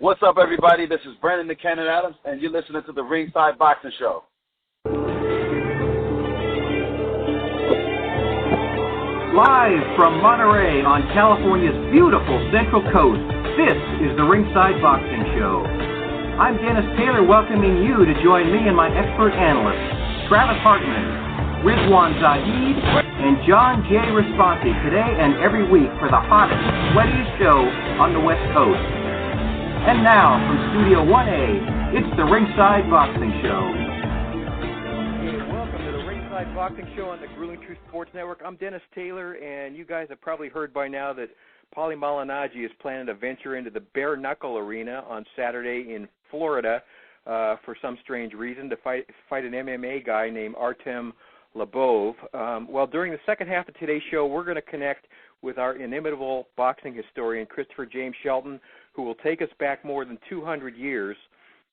What's up, everybody? This is Brandon the Cannon Adams, and you're listening to the Ringside Boxing Show. Live from Monterey on California's beautiful Central Coast, this is the Ringside Boxing Show. I'm Dennis Taylor, welcoming you to join me and my expert analysts, Travis Hartman, Rizwan Zahid, and John J. Responsi today and every week for the hottest, sweatiest show on the West Coast. And now, from Studio 1A, it's the Ringside Boxing Show. Hey, welcome to the Ringside Boxing Show on the Grueling Truth Sports Network. I'm Dennis Taylor, and you guys have probably heard by now that Tom Molineaux is planning to venture into the bare knuckle arena on Saturday in Florida for some strange reason to fight an MMA guy named Artem Lobov. Well, during the second half of today's show, we're going to connect with our inimitable boxing historian, Christopher James Shelton, who will take us back more than 200 years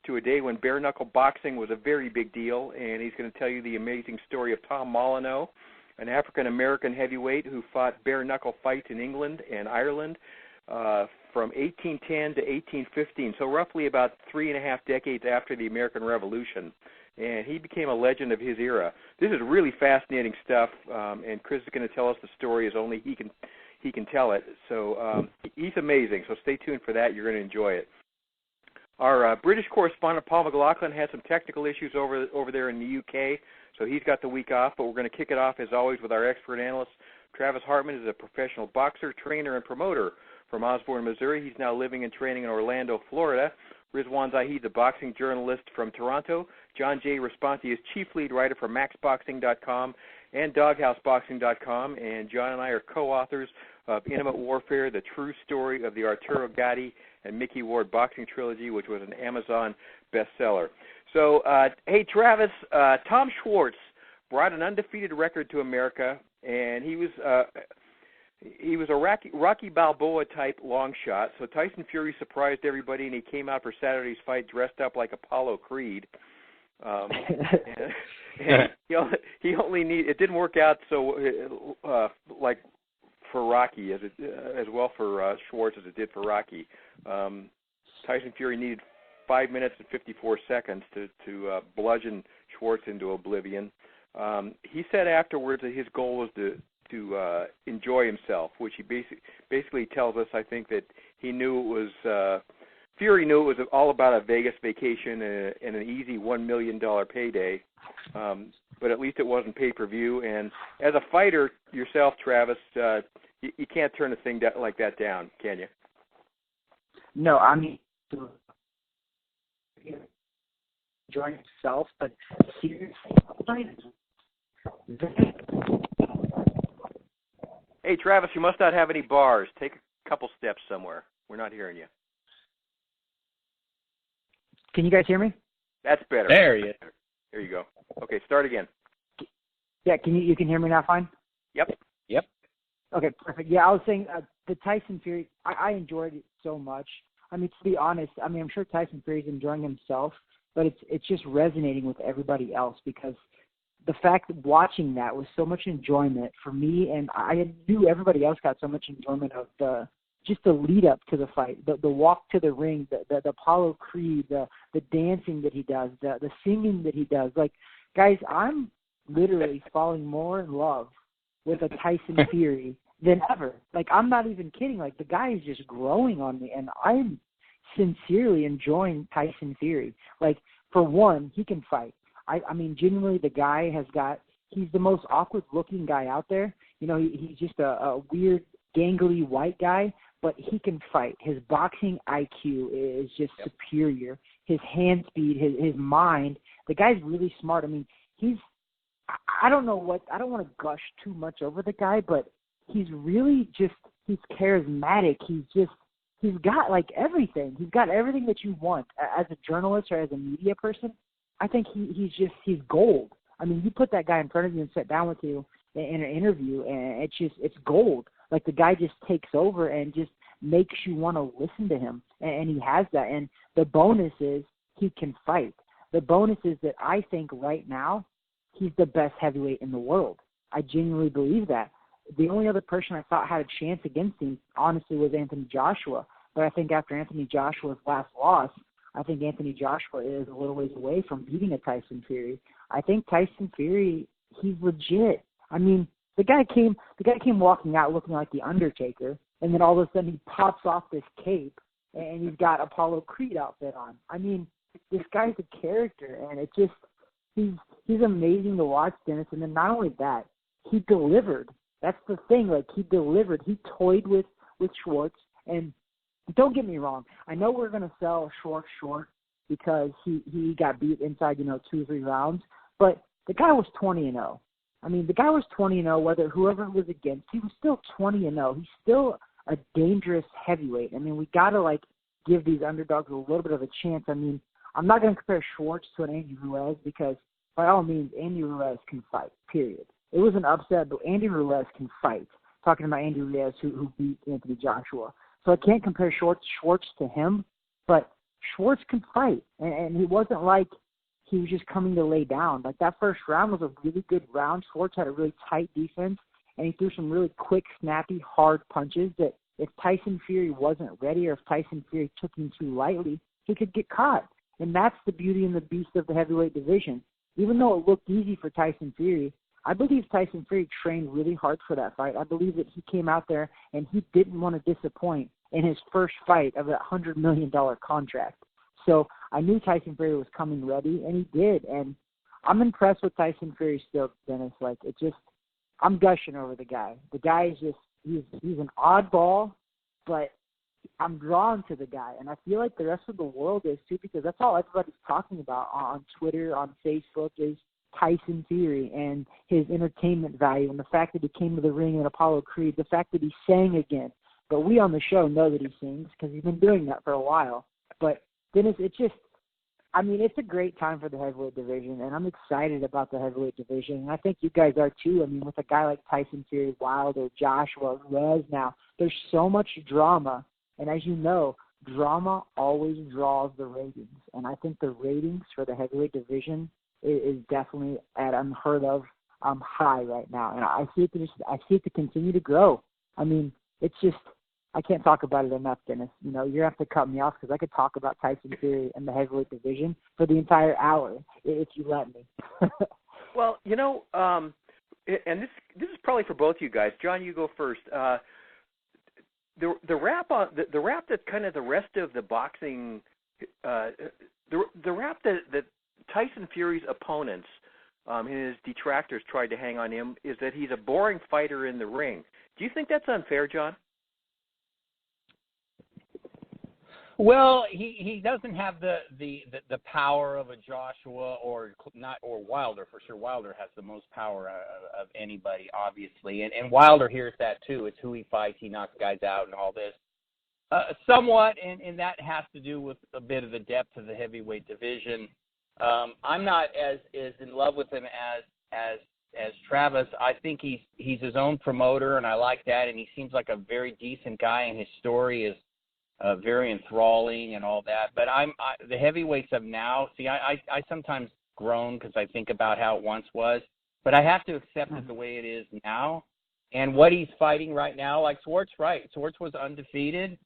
to a day when bare-knuckle boxing was a very big deal, and he's going to tell you the amazing story of Tom Molineaux, an African-American heavyweight who fought bare-knuckle fights in England and Ireland from 1810 to 1815, so roughly about 3.5 decades after the American Revolution, and he became a legend of his era. This is really fascinating stuff, and Chris is going to tell us the story as only he can tell it. So he's amazing, so stay tuned for that. You're going to enjoy it. Our British correspondent, Paul McLaughlin, has some technical issues over there in the UK, so he's got the week off, but we're going to kick it off, as always, with our expert analyst. Travis Hartman is a professional boxer, trainer, and promoter from Osborne, Missouri. He's now living and training in Orlando, Florida. Rizwan Zahid, the boxing journalist from Toronto. John J. Responsi is chief lead writer for MaxBoxing.com and DogHouseBoxing.com, and John and I are co-authors of Intimate Warfare, the true story of the Arturo Gatti and Mickey Ward boxing trilogy, which was an Amazon bestseller. So, hey, Travis, Tom Schwarz brought an undefeated record to America, and he was a Rocky Balboa-type long shot. So Tyson Fury surprised everybody, and he came out for Saturday's fight dressed up like Apollo Creed. And he only it didn't work out so like for Rocky as well for Schwarz as it did for Rocky. Tyson Fury needed 5 minutes and 54 seconds to bludgeon Schwarz into oblivion. He said afterwards that his goal was to enjoy himself, which he basically tells us, I think, that he knew it was Fury knew it was all about a Vegas vacation and an easy $1 million payday, but at least it wasn't pay-per-view. And as a fighter yourself, Travis, you can't turn a thing like that down, can you? No, I mean, enjoying himself, but seriously, hey, Travis, you must not have any bars. Take a couple steps somewhere. We're not hearing you. Can you guys hear me? That's better. There you go. There you go. Okay, start again. Yeah, you can hear me now fine? Yep. Okay, perfect. Yeah, I was saying the Tyson Fury, I enjoyed it so much. I mean, to be honest, I'm sure Tyson Fury's enjoying himself, but it's just resonating with everybody else because the fact that watching that was so much enjoyment for me, and I knew everybody else got so much enjoyment of the lead up to the fight, the walk to the ring, the Apollo Creed, the dancing that he does, the singing that he does. Like, guys, I'm literally falling more in love with a Tyson Fury than ever. Like, I'm not even kidding. Like, the guy is just growing on me, and I'm sincerely enjoying Tyson Fury. Like, for one, he can fight. I mean, genuinely, the guy he's the most awkward-looking guy out there. You know, he's just a weird, gangly white guy, but he can fight. His boxing IQ is just superior. His hand speed, his mind. The guy's really smart. I mean, I don't want to gush too much over the guy, but he's really he's charismatic. He's got like everything. He's got everything that you want as a journalist or as a media person. I think he's gold. I mean, you put that guy in front of you and sit down with you in an interview, and it's gold. Like, the guy just takes over and just makes you want to listen to him, and he has that. And the bonus is he can fight. The bonus is that I think right now he's the best heavyweight in the world. I genuinely believe that. The only other person I thought had a chance against him, honestly, was Anthony Joshua. But I think after Anthony Joshua's last loss, I think Anthony Joshua is a little ways away from beating a Tyson Fury. I think Tyson Fury, he's legit. I mean, the guy came walking out looking like the Undertaker, and then all of a sudden he pops off this cape and he's got Apollo Creed outfit on. I mean, this guy's a character, and it just he's amazing to watch, Dennis. And then not only that, he delivered. That's the thing. Like, he delivered. He toyed with Schwarz, and don't get me wrong. I know we're going to sell Schwarz short because he got beat inside, 2 or 3 rounds. But the guy was 20-0. I mean, the guy was 20-0. Whether whoever it was against, he was still 20-0. He's still a dangerous heavyweight. I mean, we got to give these underdogs a little bit of a chance. I mean, I'm not going to compare Schwarz to an Andy Ruiz because by all means, Andy Ruiz can fight. Period. It was an upset, but Andy Ruiz can fight. Talking about Andy Ruiz who beat Anthony Joshua. So I can't compare Schwarz to him, but Schwarz can fight. And he wasn't like he was just coming to lay down. Like, that first round was a really good round. Schwarz had a really tight defense, and he threw some really quick, snappy, hard punches that if Tyson Fury wasn't ready or if Tyson Fury took him too lightly, he could get caught. And that's the beauty and the beast of the heavyweight division. Even though it looked easy for Tyson Fury, I believe Tyson Fury trained really hard for that fight. I believe that he came out there and he didn't want to disappoint in his first fight of that $100 million contract. So I knew Tyson Fury was coming ready, and he did. And I'm impressed with Tyson Fury still, Dennis. I'm gushing over the guy. The guy is just, he's an oddball, but I'm drawn to the guy. And I feel like the rest of the world is too, because that's all everybody's talking about on Twitter, on Facebook, is Tyson Fury and his entertainment value and the fact that he came to the ring in Apollo Creed, the fact that he sang again. But we on the show know that he sings because he's been doing that for a while. But Dennis, it's a great time for the heavyweight division, and I'm excited about the heavyweight division. And I think you guys are too. I mean, with a guy like Tyson Fury, Wilder, Joshua, Ruiz now, there's so much drama. And as you know, drama always draws the ratings. And I think the ratings for the heavyweight division is definitely at unheard of high right now. And I see it to continue to grow. I mean, it's just, I can't talk about it enough, Dennis. You're going to have to cut me off because I could talk about Tyson Fury and the heavyweight division for the entire hour if you let me. Well, and this is probably for both you guys. John, you go first. The rap that kind of the rest of the boxing, the rap that Tyson Fury's opponents and his detractors tried to hang on him is that he's a boring fighter in the ring. Do you think that's unfair, John? Well, he doesn't have the power of a Joshua or Wilder for sure. Wilder has the most power of anybody, obviously, and Wilder hears that too. It's who he fights. He knocks guys out and all this. Somewhat, and that has to do with a bit of the depth of the heavyweight division. I'm not as in love with him as Travis. I think he's his own promoter, and I like that. And he seems like a very decent guy, and his story is very enthralling and all that. But the heavyweights of now. See, I sometimes groan because I think about how it once was, but I have to accept it the way it is now. And what he's fighting right now, like Schwarz, right? Schwarz was undefeated.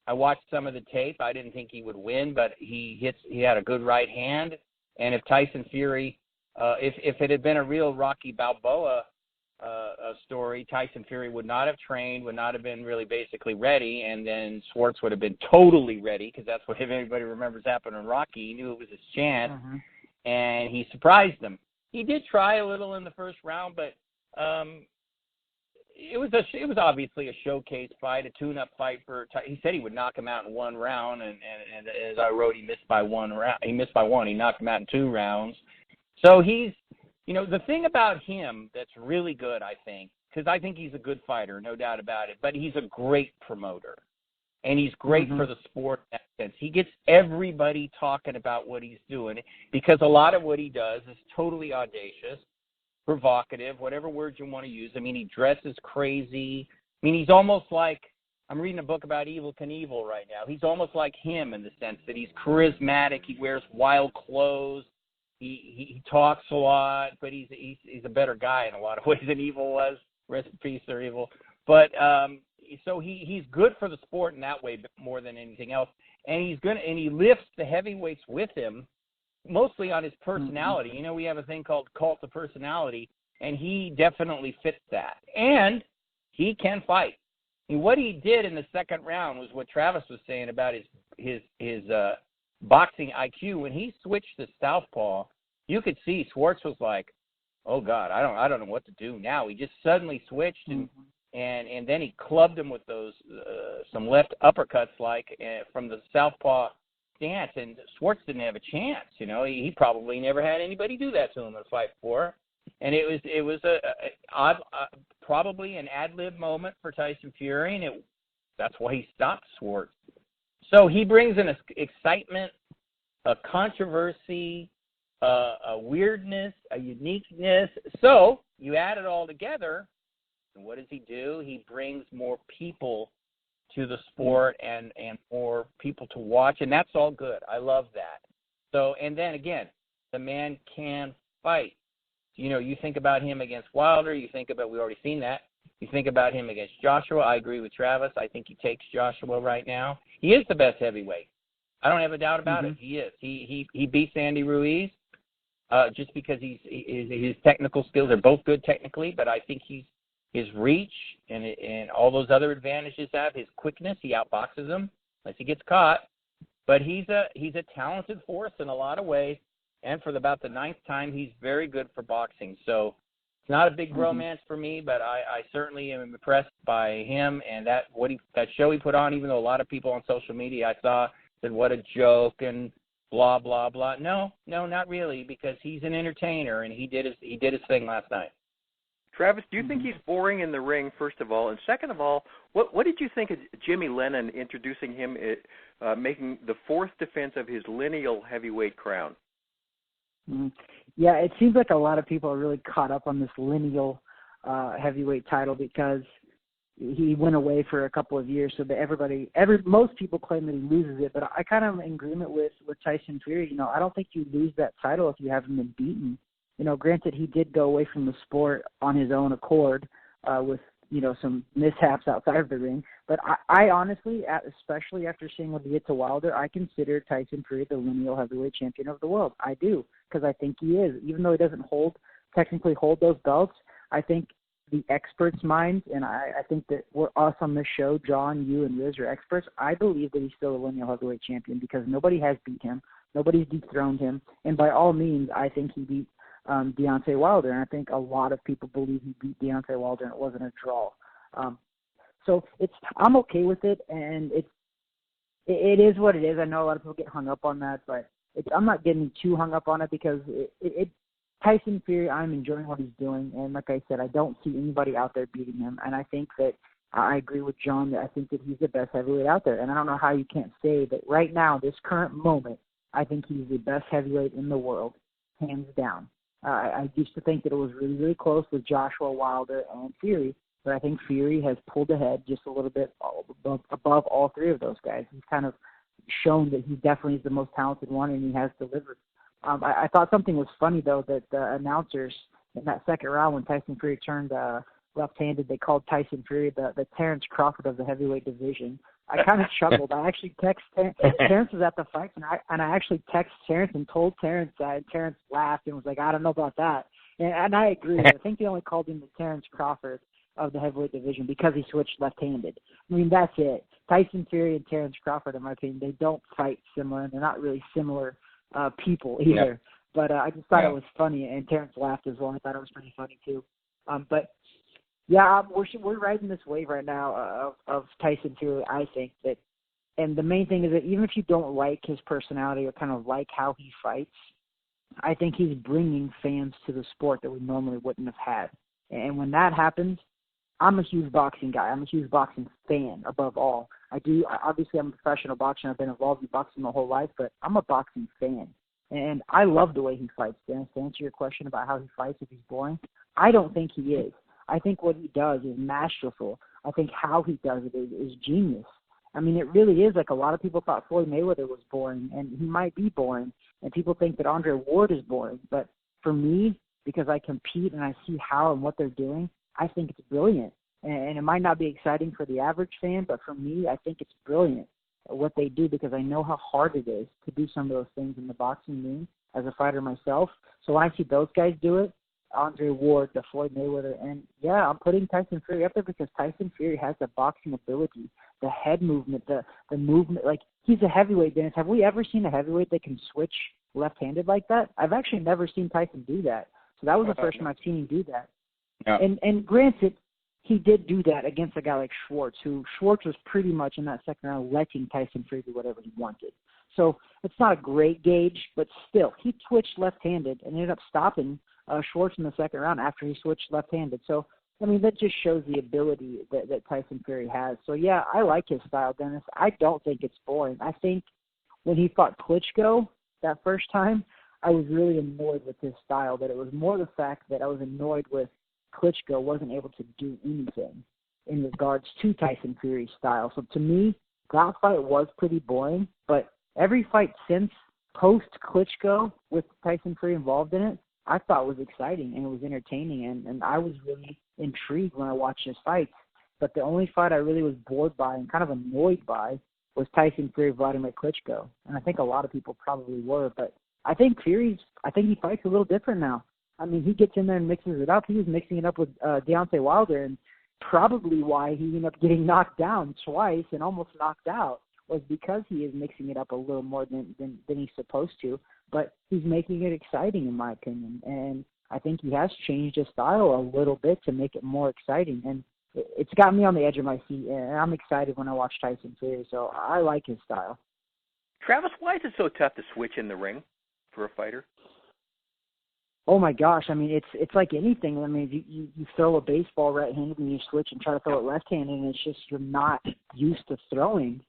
I watched some of the tape. I didn't think he would win, but he had a good right hand. And if Tyson Fury, if it had been a real Rocky Balboa story, Tyson Fury would not have trained, would not have been really basically ready, and then Schwarz would have been totally ready, because that's what, if anybody remembers happened in Rocky, he knew it was his chance, and he surprised him. He did try a little in the first round, but it was obviously a showcase fight, a tune-up fight for. He said he would knock him out in one round, and as I wrote, he missed by one round. He missed by one. He knocked him out in 2 rounds. So he's, the thing about him that's really good, I think, because I think he's a good fighter, no doubt about it, but he's a great promoter, and he's great for the sport in that sense. He gets everybody talking about what he's doing, because a lot of what he does is totally audacious, provocative, whatever words you want to use. I mean, he dresses crazy. I mean, he's almost like, I'm reading a book about Evel Knievel right now. He's almost like him in the sense that he's charismatic. He wears wild clothes. He talks a lot, but he's a better guy in a lot of ways than Evel was. Rest in peace, there, Evel. But so he's good for the sport in that way more than anything else. And he lifts the heavyweights with him, mostly on his personality. You know, we have a thing called cult of personality, and he definitely fits that. And he can fight. And what he did in the second round was what Travis was saying about his boxing IQ. When he switched to southpaw, you could see Schwarz was like, "Oh God, I don't know what to do now." He just suddenly switched, and then he clubbed him with those some left uppercuts from the southpaw stance, and Schwarz didn't have a chance. You know, he probably never had anybody do that to him in a fight before, and it was probably an ad lib moment for Tyson Fury, and that's why he stopped Schwarz. So he brings an excitement, a controversy, a weirdness, a uniqueness. So you add it all together, and what does he do? He brings more people to the sport and more people to watch, and that's all good. I love that. So, and then again, the man can fight. You know, you think about him against Wilder, we've already seen that. You think about him against Joshua, I agree with Travis. I think he takes Joshua right now. He is the best heavyweight. I don't have a doubt about it. He is. He beats Andy Ruiz just because his technical skills are both good technically, but I think his reach and all those other advantages his quickness, he outboxes him unless he gets caught. But he's a talented force in a lot of ways, and for about the 9th time, he's very good for boxing. So it's not a big romance for me, but I certainly am impressed by him and that show he put on. Even though a lot of people on social media I saw said what a joke and blah blah blah. No, not really, because he's an entertainer and he did his thing last night. Travis, do you think he's boring in the ring, first of all? And second of all, what did you think of Jimmy Lennon introducing him, making the 4th defense of his lineal heavyweight crown? Yeah, it seems like a lot of people are really caught up on this lineal heavyweight title because he went away for a couple of years, so that most people claim that he loses it. But I kind of am in agreement with Tyson Fury. You know, I don't think you lose that title if you haven't been beaten. You know, granted, he did go away from the sport on his own accord with, you know, some mishaps outside of the ring. But I honestly, especially after seeing what he did to Wilder, I consider Tyson Fury the lineal heavyweight champion of the world. I do, because I think he is. Even though he doesn't technically hold those belts, I think the experts' minds, and I think that we're us on this show, John, you, and Riz are experts, I believe that he's still a lineal heavyweight champion because nobody has beat him. Nobody's dethroned him. And by all means, I think he beat Deontay Wilder, and I think a lot of people believe he beat Deontay Wilder and it wasn't a draw. So I'm okay with it, and it is what it is. I know a lot of people get hung up on that, but I'm not getting too hung up on it because Tyson Fury, I'm enjoying what he's doing, and like I said, I don't see anybody out there beating him, and I think that I agree with John that I think that he's the best heavyweight out there, and I don't know how you can't say that right now, this current moment, I think he's the best heavyweight in the world, hands down. I used to think that it was really, really close with Joshua, Wilder, and Fury, but I think Fury has pulled ahead just a little bit above all 3 of those guys. He's kind of shown that he definitely is the most talented one, and he has delivered. I thought something was funny, though, that the announcers in that second round when Tyson Fury turned left-handed, they called Tyson Fury the Terrence Crawford of the heavyweight division. I kind of chuckled. I actually texted Terrence was at the fight, and I actually texted Terrence and told Terrence that, and Terrence laughed and was like, I don't know about that. And I agree. I think they only called him the Terrence Crawford of the heavyweight division because he switched left-handed. I mean, that's it. Tyson Fury and Terrence Crawford, in my opinion, they don't fight similar, and they're not really similar people either. Yep. But I just thought it was funny, and Terrence laughed as well. I thought it was pretty funny, too. But yeah, we're riding this wave right now of Tyson Fury, I think. And the main thing is that even if you don't like his personality or kind of like how he fights, I think he's bringing fans to the sport that we normally wouldn't have had. And when that happens, I'm a huge boxing guy. I'm a huge boxing fan above all. Obviously, I'm a professional boxer. I've been involved in boxing my whole life, but I'm a boxing fan. And I love the way he fights, Dennis. To answer your question about how he fights, if he's boring, I don't think he is. I think what he does is masterful. I think how he does it is genius. I mean, it really is like a lot of people thought Floyd Mayweather was boring, and he might be boring, and people think that Andre Ward is boring. But for me, because I compete and I see how and what they're doing, I think it's brilliant. And it might not be exciting for the average fan, but for me, I think it's brilliant what they do because I know how hard it is to do some of those things in the boxing ring as a fighter myself. So when I see those guys do it, Andre Ward, the Floyd Mayweather, and yeah, I'm putting Tyson Fury up there because Tyson Fury has the boxing ability, the head movement, the movement. Like, he's a heavyweight, Dennis. Have we ever seen a heavyweight that can switch left-handed like that? I've actually never seen Tyson do that. So that was the first time I've seen him do that. Yeah. And granted, he did do that against a guy like Schwarz, who Schwarz was pretty much in that second round letting Tyson Fury do whatever he wanted. So it's not a great gauge, but still, he switched left-handed and ended up stopping Schwarz in the second round after he switched left-handed. So, I mean, that just shows the ability that Tyson Fury has. So, yeah, I like his style, Dennis. I don't think it's boring. I think when he fought Klitschko that first time, I was really annoyed with his style, but it was more the fact that I was annoyed with Klitschko wasn't able to do anything in regards to Tyson Fury's style. So, to me, that fight was pretty boring, but every fight since post-Klitschko with Tyson Fury involved in it, I thought was exciting and it was entertaining, and I was really intrigued when I watched his fights. But the only fight I really was bored by and kind of annoyed by was Tyson Fury Vladimir Klitschko, and I think a lot of people probably were. But I think he fights a little different now. I mean, he gets in there and mixes it up. He was mixing it up with Deontay Wilder, and probably why he ended up getting knocked down twice and almost knocked out was because he is mixing it up a little more than he's supposed to. But he's making it exciting, in my opinion. And I think he has changed his style a little bit to make it more exciting. And it's got me on the edge of my seat, and I'm excited when I watch Tyson Fury. So I like his style. Travis, why is it so tough to switch in the ring for a fighter? Oh, my gosh. I mean, it's like anything. I mean, you throw a baseball right-handed and you switch and try to throw it left-handed, and it's just you're not used to throwing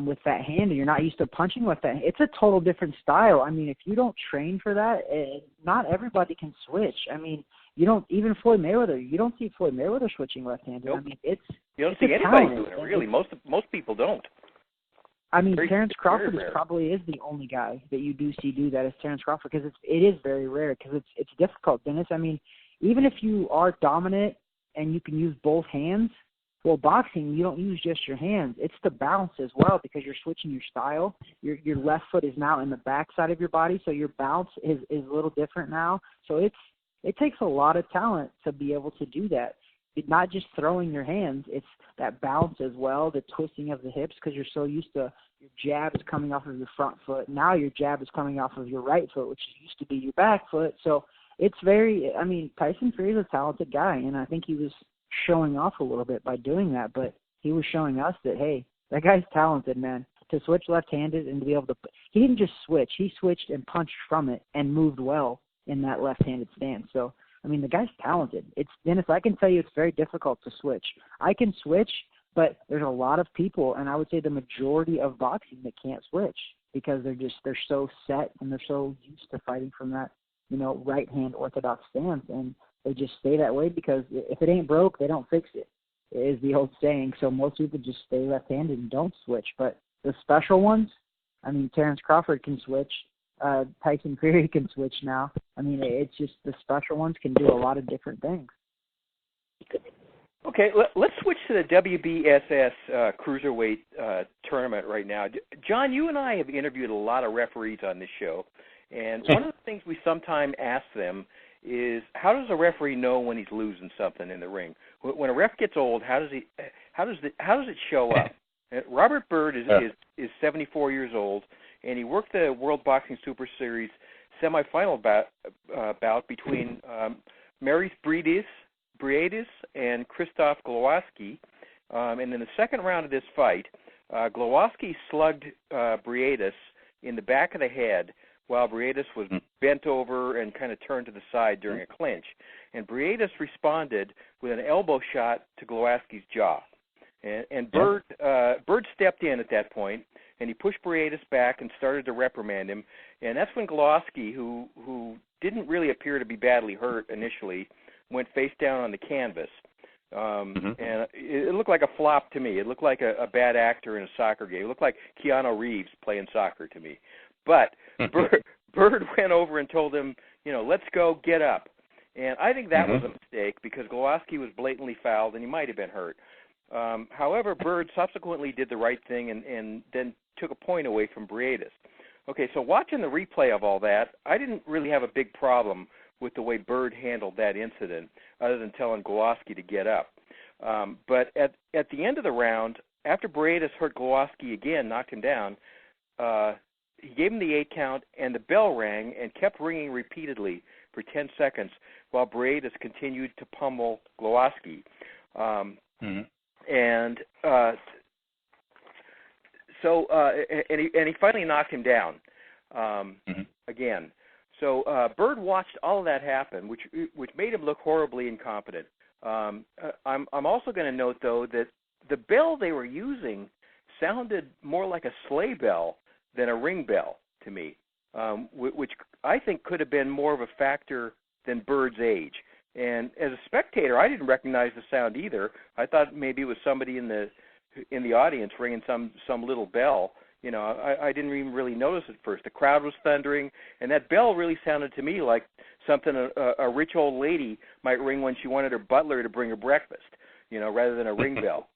with that hand, and you're not used to punching with that. It's a total different style. I mean, if you don't train for that, not everybody can switch. I mean, even Floyd Mayweather, you don't see Floyd Mayweather switching left-handed. Nope. I mean, you don't see anybody doing it, really. Most people don't. I mean, Terrence Crawford probably is the only guy that you do see do that is Terrence Crawford, because it is very rare, because it's difficult, Dennis. I mean, even if you are dominant and you can use both hands, well, boxing, you don't use just your hands. It's the bounce as well, because you're switching your style. Your left foot is now in the back side of your body, so your bounce is a little different now. So it takes a lot of talent to be able to do that. It's not just throwing your hands. It's that bounce as well, the twisting of the hips, because you're so used to your jab is coming off of your front foot. Now your jab is coming off of your right foot, which used to be your back foot. So it's Tyson Fury is a talented guy, and I think he was showing off a little bit by doing that, but he was showing us that, hey, that guy's talented, man. To switch left-handed and to be able to – he didn't just switch. He switched and punched from it and moved well in that left-handed stance. So, I mean, the guy's talented. Dennis, I can tell you it's very difficult to switch. I can switch, but there's a lot of people, and I would say the majority of boxing, that can't switch because they're so set and they're so used to fighting from that, right-hand orthodox stance, and they just stay that way because if it ain't broke, they don't fix it, is the old saying. So most people just stay left-handed and don't switch. But the special ones, I mean, Terrence Crawford can switch. Tyson Fury can switch now. I mean, it's just the special ones can do a lot of different things. Okay, let's switch to the WBSS cruiserweight tournament right now. John, you and I have interviewed a lot of referees on this show, and one of the things we sometimes ask them is, how does a referee know when he's losing something in the ring? When a ref gets old, how does it show up? Robert Byrd is 74 years old, and he worked the World Boxing Super Series semifinal bout between Maurice Briedis and Krzysztof Glowacki. And in the second round of this fight, Glowacki slugged Briedis in the back of the head while Briedis was bent over and kind of turned to the side during a clinch. And Briedis responded with an elbow shot to Glowacki's jaw. And Byrd stepped in at that point, and he pushed Briedis back and started to reprimand him. And that's when Glowacki, who didn't really appear to be badly hurt initially, went face down on the canvas. And it looked like a flop to me. It looked like a bad actor in a soccer game. It looked like Keanu Reeves playing soccer to me. But Byrd went over and told him, let's go, get up. And I think that was a mistake because Glowacki was blatantly fouled and he might have been hurt. However, Byrd subsequently did the right thing and then took a point away from Briedis. Okay, so watching the replay of all that, I didn't really have a big problem with the way Byrd handled that incident, other than telling Glowacki to get up. But at the end of the round, after Briedis hurt Glowacki again, knocked him down, he gave him the 8 count, and the bell rang and kept ringing repeatedly for 10 seconds while Briedis continued to pummel Glowacki. And he finally knocked him down again. So Byrd watched all of that happen, which made him look horribly incompetent. I'm also going to note, though, that the bell they were using sounded more like a sleigh bell than a ring bell to me, which I think could have been more of a factor than Byrd's age. And as a spectator, I didn't recognize the sound either. I thought maybe it was somebody in the audience ringing some little bell. You know, I didn't even really notice at first. The crowd was thundering, and that bell really sounded to me like something a rich old lady might ring when she wanted her butler to bring her breakfast, you know, rather than a ring bell.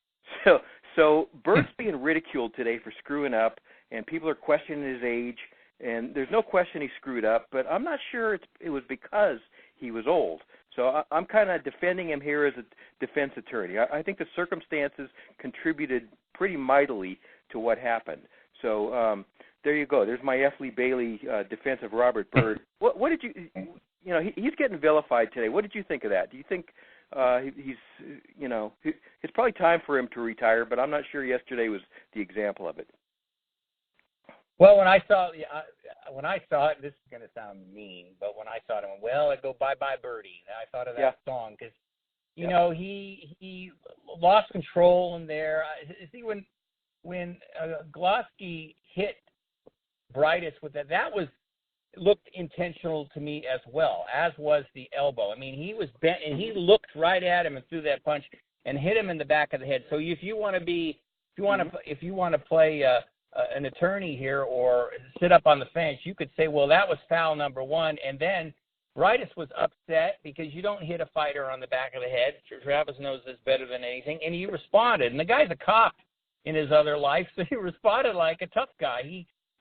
So Byrd's being ridiculed today for screwing up, and people are questioning his age, and there's no question he screwed up, but I'm not sure it was because he was old. So I'm kind of defending him here as a defense attorney. I think the circumstances contributed pretty mightily to what happened. So there you go. There's my F. Lee Bailey defense of Robert Byrd. What did you know, he's getting vilified today. What did you think of that? Do you think he's, you know, it's probably time for him to retire, but I'm not sure yesterday was the example of it. Well, when I saw it, this is going to sound mean, but when I saw it, I went, well, I'd go bye-bye Birdie. I thought of that song because, you know, he lost control in there. See, when Glowacki hit Briedis with that looked intentional to me as well, as was the elbow. I mean, he was bent, and he looked right at him and threw that punch and hit him in the back of the head. So if you want to play an attorney here or sit up on the fence, you could say, well, that was foul number 1, and then Briedis was upset because you don't hit a fighter on the back of the head. Travis knows this better than anything, and he responded. And the guy's a cop in his other life, so he responded like a tough guy.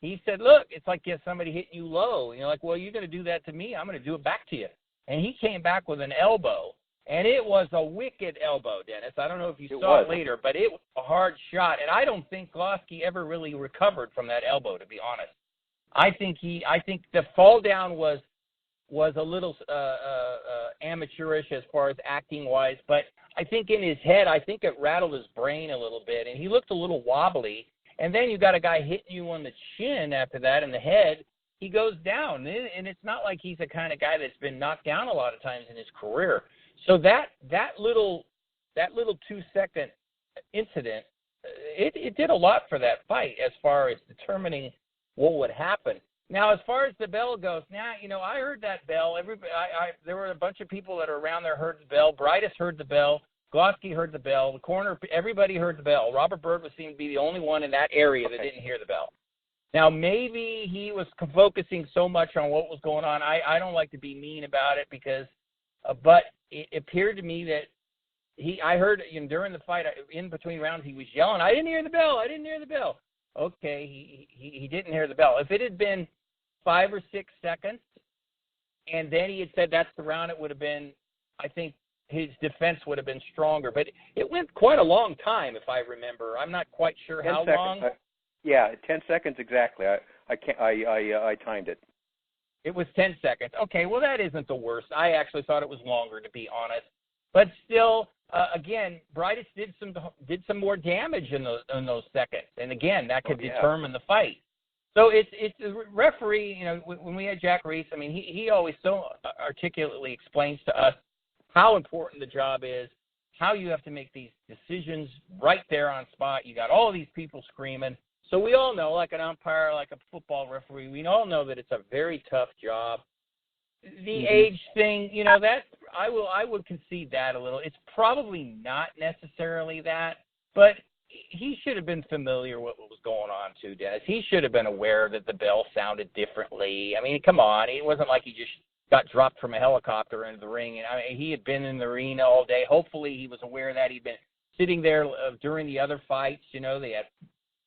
He said, look, it's like somebody hitting you low. You know, like, well, you're going to do that to me, I'm going to do it back to you. And he came back with an elbow, and it was a wicked elbow, Dennis. I don't know if you saw it later, but it was a hard shot, and I don't think Glowacki ever really recovered from that elbow, to be honest. I think the fall down was a little amateurish as far as acting-wise, but I think in his head, I think it rattled his brain a little bit, and he looked a little wobbly. And then you got a guy hitting you on the chin after that in the head. He goes down, and it's not like he's the kind of guy that's been knocked down a lot of times in his career. So that little 2-second incident, it did a lot for that fight as far as determining what would happen. Now, as far as the bell goes, I heard that bell. There were a bunch of people that are around there heard the bell. Briedis heard the bell. Glowacki heard the bell. The corner, everybody heard the bell. Robert Byrd seemed to be the only one in that area that didn't hear the bell. Now, maybe he was focusing so much on what was going on. I don't like to be mean about it because, but it appeared to me that I heard during the fight, in between rounds, he was yelling, I didn't hear the bell. I didn't hear the bell. Okay, he didn't hear the bell. If it had been 5 or 6 seconds, and then he had said that's the round, it would have been, I think, his defense would have been stronger. But it went quite a long time, if I remember. I'm not quite sure how long. 10 seconds exactly. I timed it. It was 10 seconds. Okay, well, that isn't the worst. I actually thought it was longer, to be honest. But still, again, Briedis did some more damage in those seconds. And again, that could determine the fight. So it's a referee, when we had Jack Reese, I mean, he always so articulately explains to us how important the job is, how you have to make these decisions right there on spot. You got all these people screaming. So we all know, like an umpire, like a football referee, we all know that it's a very tough job. The age thing, that I would concede that a little. It's probably not necessarily that, but he should have been familiar with what was going on too, Dennis. He should have been aware that the bell sounded differently. I mean, come on. It wasn't like he just got dropped from a helicopter into the ring. And I mean, he had been in the arena all day. Hopefully he was aware of that. He'd been sitting there during the other fights. You know, they had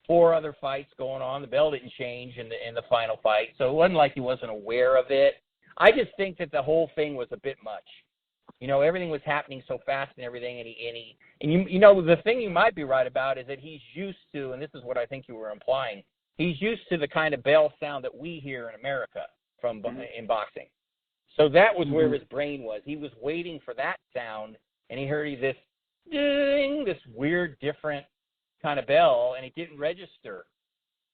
4 other fights going on. The bell didn't change in the final fight. So it wasn't like he wasn't aware of it. I just think that the whole thing was a bit much. You know, everything was happening so fast and everything, and you know, the thing you might be right about is that he's used to, and this is what I think you were implying, he's used to the kind of bell sound that we hear in America from in boxing. So that was where his brain was. He was waiting for that sound, and he heard this ding, this weird, different kind of bell, and it didn't register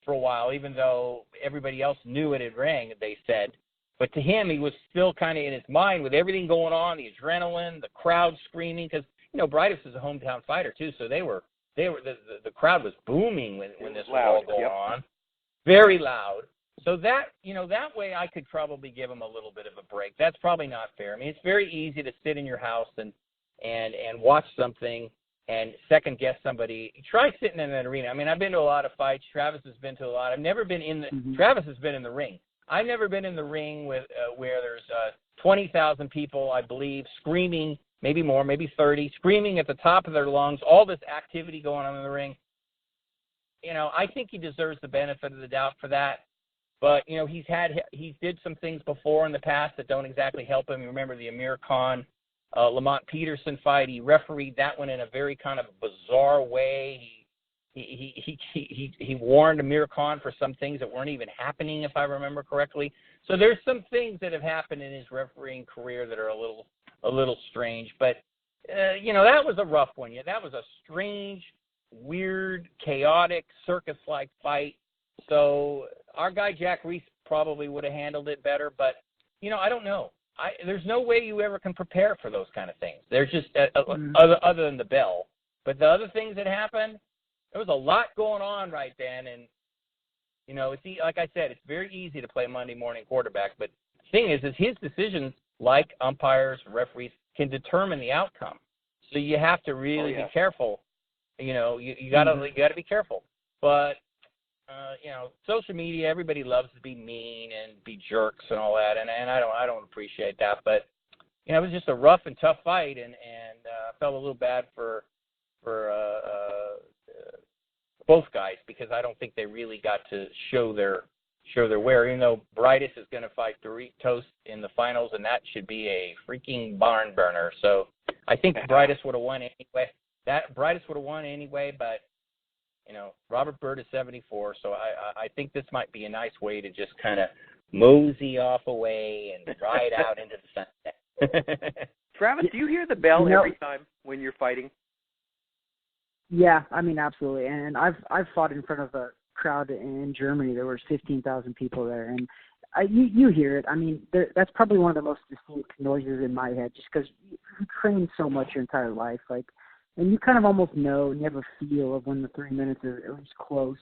for a while, even though everybody else knew it had rang, they said. But to him, he was still kind of in his mind with everything going on, the adrenaline, the crowd screaming, because, you know, Brytis is a hometown fighter, too, so the crowd was booming when this was all going on. Very loud. So that, you know, that way I could probably give him a little bit of a break. That's probably not fair. I mean, it's very easy to sit in your house and watch something and second-guess somebody. Try sitting in an arena. I mean, I've been to a lot of fights. Travis has been to a lot. I've never been in the Travis has been in the ring. I've never been in the ring with where there's 20,000 people, I believe, screaming, maybe more, maybe 30, screaming at the top of their lungs, all this activity going on in the ring. You know, I think he deserves the benefit of the doubt for that. But, you know, he did some things before in the past that don't exactly help him. You remember the Amir Khan, Lamont Peterson fight. He refereed that one in a very kind of bizarre way. He warned Amir Khan for some things that weren't even happening, if I remember correctly. So there's some things that have happened in his refereeing career that are a little strange. But you know, that was a rough one. Yeah, that was a strange, weird, chaotic, circus-like fight. So our guy Jack Reese probably would have handled it better. But you know, I don't know. There's no way you ever can prepare for those kind of things. There's just other than the bell. But the other things that happened. There was a lot going on right then, and, you know, like I said, it's very easy to play Monday morning quarterback, but the thing is his decisions, like umpires, referees, can determine the outcome. So you have to really be careful. You know, you gotta be careful. But, you know, social media, everybody loves to be mean and be jerks and all that, and I don't appreciate that. But, you know, it was just a rough and tough fight, and I felt a little bad for both guys, because I don't think they really got to show their wear. Even though Brytis is going to fight Doritos in the finals, and that should be a freaking barn burner. So I think Brytis would have won anyway. But you know, Robert Byrd is 74, so I think this might be a nice way to just kind of mosey off away and ride out into the sunset. Travis, do you hear the bell every time when you're fighting? Yeah, I mean, absolutely. And I've fought in front of a crowd in Germany. There was 15,000 people there, and you hear it. I mean, that's probably one of the most distinct noises in my head, just because you train so much your entire life, like, and you kind of almost know, and you have a feel of when the 3 minutes is at least close.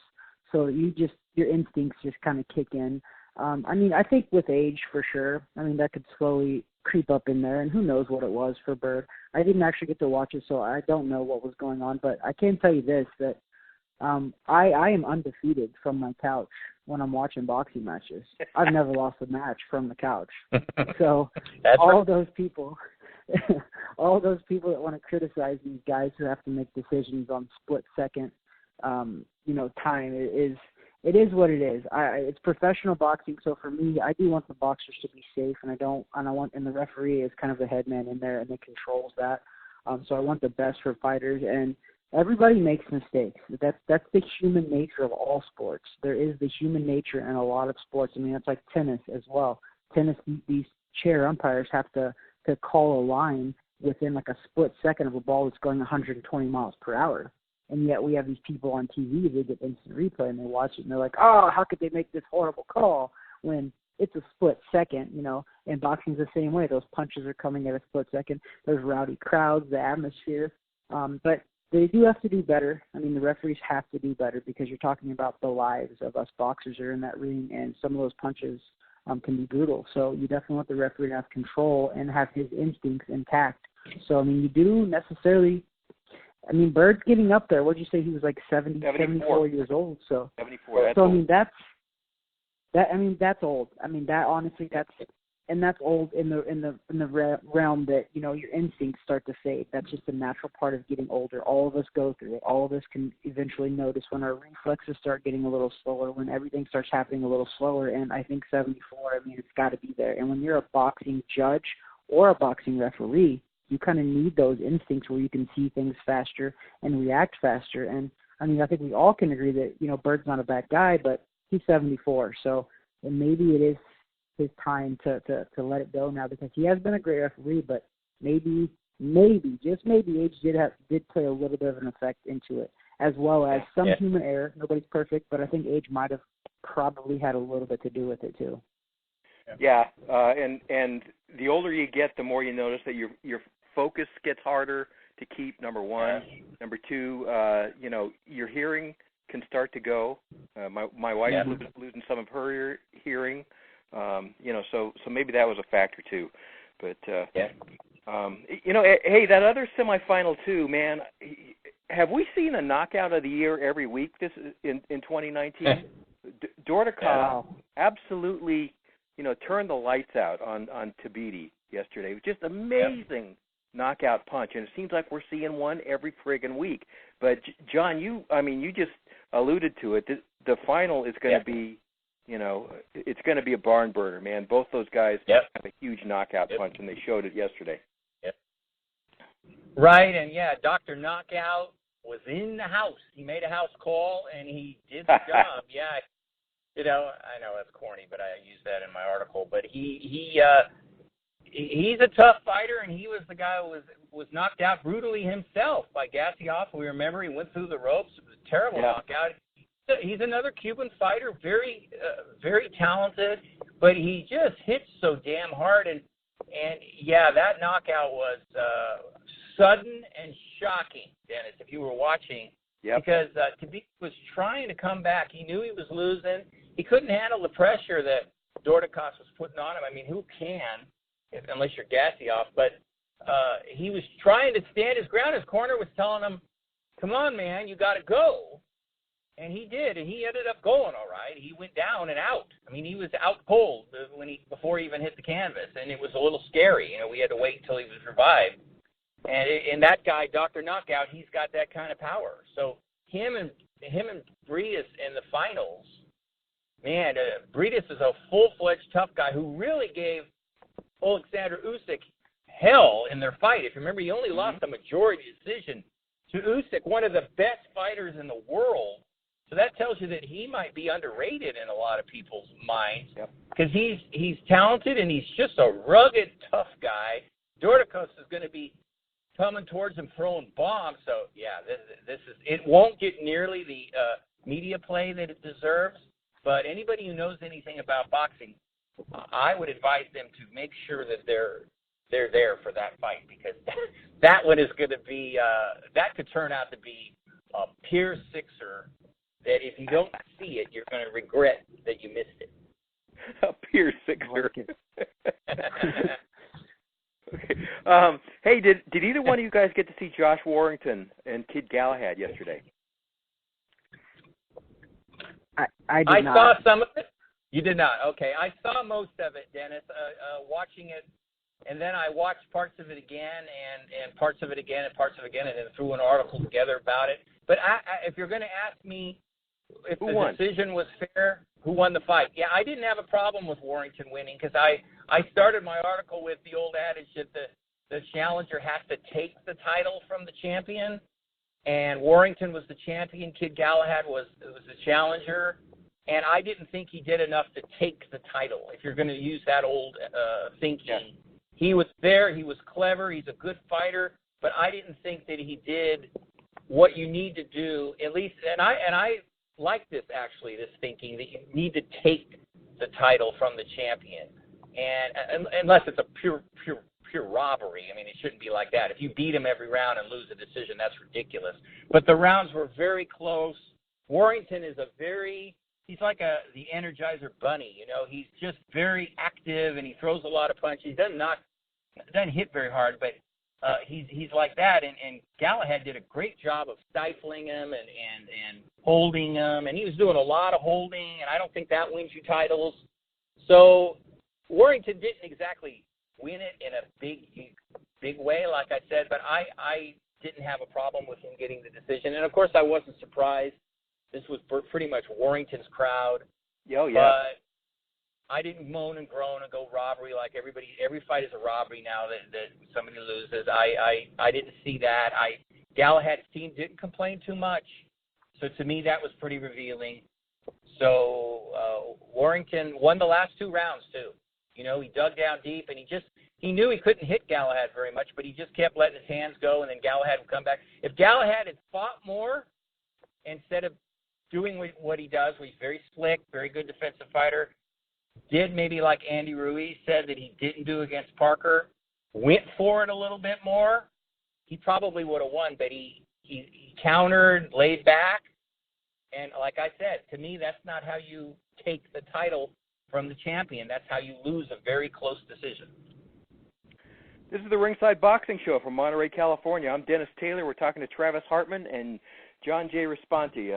So your instincts just kind of kick in. I mean, I think with age, for sure. I mean, that could slowly creep up in there, and who knows what it was for Byrd. I didn't actually get to watch it, so I don't know what was going on, but I can tell you this, that I am undefeated from my couch when I'm watching boxing matches. I've never lost a match from the couch. So all those people that want to criticize these guys who have to make decisions on split second you know, time, it is what it is. It's professional boxing, so for me, I do want the boxers to be safe, and the referee is kind of the head man in there, and it controls that. So I want the best for fighters, and everybody makes mistakes. That's the human nature of all sports. There is the human nature in a lot of sports. I mean, it's like tennis as well. Tennis, these chair umpires have to call a line within like a split second of a ball that's going 120 miles per hour. And yet we have these people on TV, they get instant replay, and they watch it, and they're like, oh, how could they make this horrible call when it's a split second, you know? And boxing's the same way. Those punches are coming at a split second. There's rowdy crowds, the atmosphere. But they do have to do better. I mean, the referees have to do better, because you're talking about the lives of us boxers who are in that ring, and some of those punches can be brutal. So you definitely want the referee to have control and have his instincts intact. So, I mean, you do necessarily – I mean, Byrd's getting up there. What did you say? He was like 74 years old. So 74. So I mean, that's old. I mean, that honestly, and that's old in the realm that, you know, your instincts start to fade. That's just a natural part of getting older. All of us go through it. All of us can eventually notice when our reflexes start getting a little slower, when everything starts happening a little slower. And I think 74, I mean, it's got to be there. And when you're a boxing judge or a boxing referee, you kind of need those instincts where you can see things faster and react faster. And I mean, I think we all can agree that, you know, Byrd's not a bad guy, but he's 74. So maybe it is his time to let it go now, because he has been a great referee, but maybe, just maybe age did play a little bit of an effect into it, as well as some human error. Nobody's perfect, but I think age might have probably had a little bit to do with it too. Yeah, and the older you get, the more you notice that your focus gets harder to keep, number one. Number two, you know, your hearing can start to go. My wife's losing some of her hearing. You know, so maybe that was a factor too. But you know, hey, that other semifinal too, man. Have we seen a knockout of the year every week this in 2019? Dordikov absolutely, you know, turned the lights out on Tabiti yesterday. It was just amazing knockout punch, and it seems like we're seeing one every friggin' week. But John, you just alluded to it. The final is going to be, you know, it's going to be a barn burner, man. Both those guys have a huge knockout punch, and they showed it yesterday. Right, and Dr. Knockout was in the house. He made a house call, and he did the job. You know, I know that's corny, but I used that in my article. But he's a tough fighter, and he was the guy who was knocked out brutally himself by Garcia. We remember he went through the ropes. It was a terrible knockout. He's another Cuban fighter, very talented, but he just hits so damn hard. And that knockout was sudden and shocking, Dennis, if you were watching, because Tabiti was trying to come back. He knew he was losing. He couldn't handle the pressure that Dordikov was putting on him. I mean, who can, unless you're Garcia? But he was trying to stand his ground. His corner was telling him, come on, man, you got to go. And he did, and he ended up going all right. He went down and out. I mean, he was out cold before he even hit the canvas, and it was a little scary. You know, we had to wait until he was revived. And that guy, Dr. Knockout, he's got that kind of power. So him and Briedis in the finals, man, Briedis is a full-fledged tough guy who really gave Alexander Usyk hell in their fight. If you remember, he only lost a majority decision to Usyk, one of the best fighters in the world. So that tells you that he might be underrated in a lot of people's minds, because he's talented and he's just a rugged, tough guy. Dordikov is going to be coming towards him, throwing bombs. So this is it. Won't get nearly the media play that it deserves. But anybody who knows anything about boxing, I would advise them to make sure that they're there for that fight, because that one is going to be that could turn out to be a pure sixer. That if you don't see it, you're going to regret that you missed it. A pure sixer. Okay. Hey, did either one of you guys get to see Josh Warrington and Kid Galahad yesterday? I did not. I saw some of it. You did not. Okay. I saw most of it, Dennis, watching it. And then I watched parts of it again and parts of it again and parts of it again, and then threw an article together about it. But if you're going to ask me if the decision was fair, who won the fight? Yeah, I didn't have a problem with Warrington winning, because I started my article with the old adage that the challenger has to take the title from the champion, and Warrington was the champion. Kid Galahad was the challenger, and I didn't think he did enough to take the title. If you're going to use that old thinking, he was there. He was clever. He's a good fighter, but I didn't think that he did what you need to do. At least, and I like this actually. This thinking that you need to take the title from the champion, and unless it's a pure robbery. I mean, it shouldn't be like that. If you beat him every round and lose a decision, that's ridiculous. But the rounds were very close. Warrington is he's like the Energizer Bunny. You know, he's just very active and he throws a lot of punches. He doesn't hit very hard, but he's like that. And Galahad did a great job of stifling him and holding him, and he was doing a lot of holding. And I don't think that wins you titles. So Warrington didn't exactly win it in a big way, like I said, but I didn't have a problem with him getting the decision. And, of course, I wasn't surprised. This was pretty much Warrington's crowd. Oh, yeah. But I didn't moan and groan and go robbery like everybody. Every fight is a robbery now that somebody loses. I didn't see that. Galahad's team didn't complain too much. So, to me, that was pretty revealing. So, Warrington won the last 2 rounds, too. You know, he dug down deep, and he knew he couldn't hit Galahad very much, but he just kept letting his hands go, and then Galahad would come back. If Galahad had fought more instead of doing what he does, where he's very slick, very good defensive fighter, did maybe like Andy Ruiz said that he didn't do against Parker, went for it a little bit more, he probably would have won, but he countered, laid back, and like I said, to me, that's not how you take the title from the champion. That's how you lose a very close decision. This is the Ringside Boxing Show from Monterey, California. I'm Dennis Taylor. We're talking to Travis Hartman and John J. Risponti.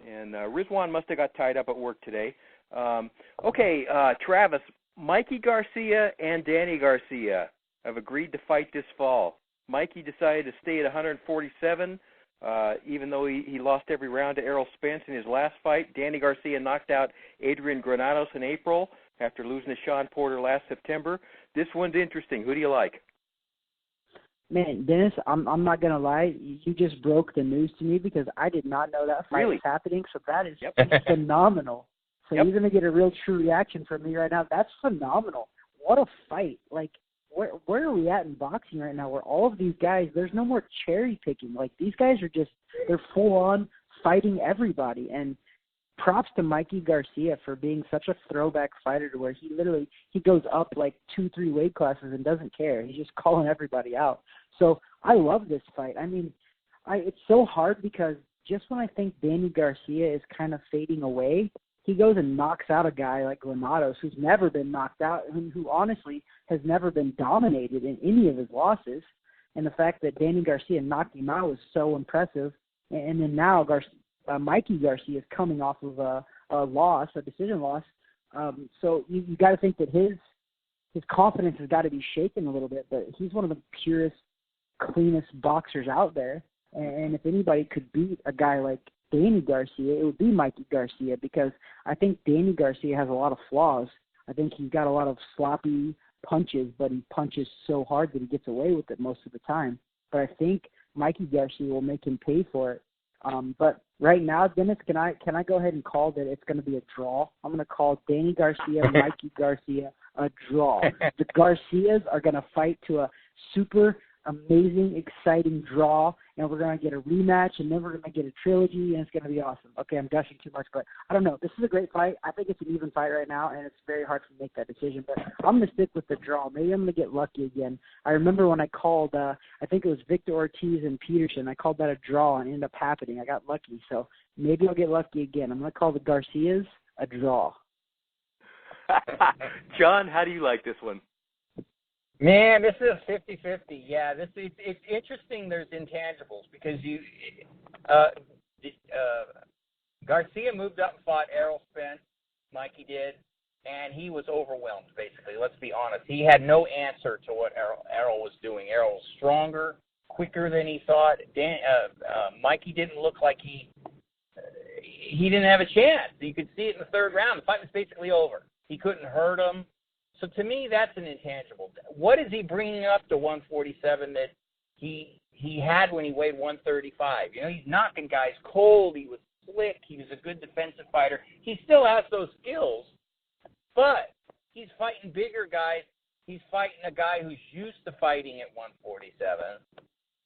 And Rizwan must have got tied up at work today. Travis, Mikey Garcia and Danny Garcia have agreed to fight this fall. Mikey decided to stay at 147, even though he lost every round to Errol Spence in his last fight. Danny Garcia knocked out Adrian Granados in April after losing to Sean Porter last September. This one's interesting. Who do you like? Man, Dennis, I'm not going to lie. You just broke the news to me because I did not know that fight was happening, so that is phenomenal. So you're going to get a real true reaction from me right now. That's phenomenal. What a fight. Like, where are we at in boxing right now where all of these guys, there's no more cherry picking. Like, these guys are they're full on fighting everybody. And props to Mikey Garcia for being such a throwback fighter to where he goes up like 2-3 weight classes and doesn't care. He's just calling everybody out. So I love this fight. I mean, it's so hard because just when I think Danny Garcia is kind of fading away, he goes and knocks out a guy like Granados who's never been knocked out and who honestly has never been dominated in any of his losses. And the fact that Danny Garcia knocked him out was so impressive. And then now Mikey Garcia is coming off of a decision loss. So you got to think that his confidence has got to be shaken a little bit, but he's one of the purest, cleanest boxers out there. And if anybody could beat a guy like Danny Garcia, it would be Mikey Garcia, because I think Danny Garcia has a lot of flaws. I think he's got a lot of sloppy punches, but he punches so hard that he gets away with it most of the time. But I think Mikey Garcia will make him pay for it. But right now, Dennis, can I go ahead and call that it's going to be a draw? I'm going to call Danny Garcia, Mikey Garcia a draw. The Garcias are going to fight to a super amazing, exciting draw, and we're going to get a rematch, and then we're going to get a trilogy, and it's going to be awesome. Okay, I'm gushing too much, but I don't know. This is a great fight. I think it's an even fight right now, and it's very hard to make that decision, but I'm going to stick with the draw. Maybe I'm going to get lucky again. I remember when I called, I think it was Victor Ortiz and Peterson. I called that a draw, and it ended up happening. I got lucky, so maybe I'll get lucky again. I'm going to call the Garcias a draw. John, how do you like this one? Man, this is 50-50. Yeah, it's interesting. There's intangibles because Garcia moved up and fought Errol Spence. Mikey did, and he was overwhelmed. Basically, let's be honest. He had no answer to what Errol was doing. Errol was stronger, quicker than he thought. Mikey didn't look like he didn't have a chance. You could see it in the third round. The fight was basically over. He couldn't hurt him. So to me, that's an intangible. What is he bringing up to 147 that he had when he weighed 135? You know, he's knocking guys cold. He was slick. He was a good defensive fighter. He still has those skills, but he's fighting bigger guys. He's fighting a guy who's used to fighting at 147.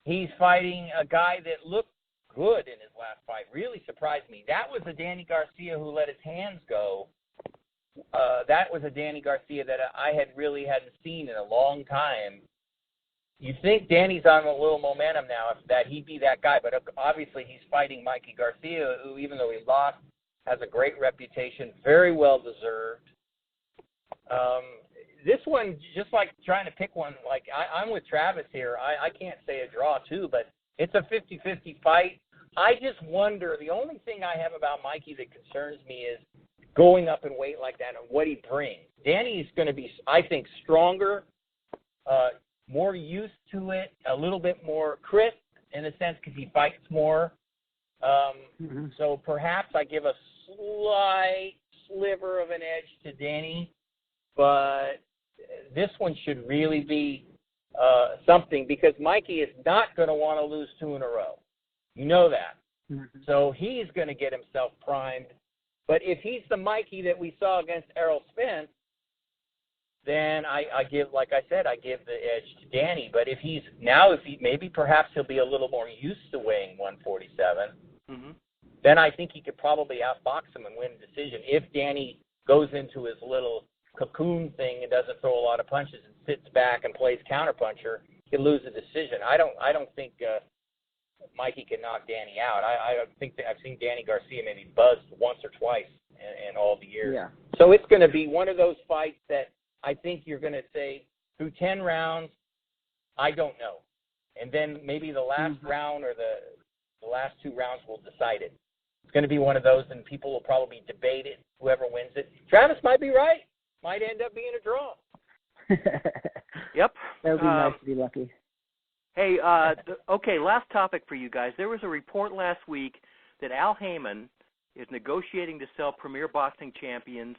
He's fighting a guy that looked good in his last fight. Really surprised me. That was a Danny Garcia who let his hands go. That was a Danny Garcia that I hadn't seen in a long time. You think Danny's on a little momentum now, that he'd be that guy, but obviously he's fighting Mikey Garcia, who, even though he lost, has a great reputation, very well deserved. This one, just like trying to pick one, like I'm with Travis here. I can't say a draw too, but it's a 50-50 fight. I just wonder, the only thing I have about Mikey that concerns me is going up in weight like that and what he brings. Danny's going to be, I think, stronger, more used to it, a little bit more crisp in a sense because he fights more. So perhaps I give a slight sliver of an edge to Danny, but this one should really be something because Mikey is not going to want to lose 2 in a row. You know that. So he's going to get himself primed. But if he's the Mikey that we saw against Errol Spence, then I give, like I said, I give the edge to Danny. But if maybe perhaps he'll be a little more used to weighing 147, then I think he could probably outbox him and win a decision. If Danny goes into his little cocoon thing and doesn't throw a lot of punches and sits back and plays counterpuncher, he'll lose a decision. I don't think Mikey can knock Danny out. I think that I've seen Danny Garcia maybe buzzed once or twice in all the years. Yeah. So it's going to be one of those fights that I think you're going to say, through 10 rounds, I don't know. And then maybe the last round or the last 2 rounds will decide it. It's going to be one of those, and people will probably debate it, whoever wins it. Travis might be right. Might end up being a draw. Yep. That would be nice to be lucky. Hey, okay, last topic for you guys. There was a report last week that Al Haymon is negotiating to sell Premier Boxing Champions,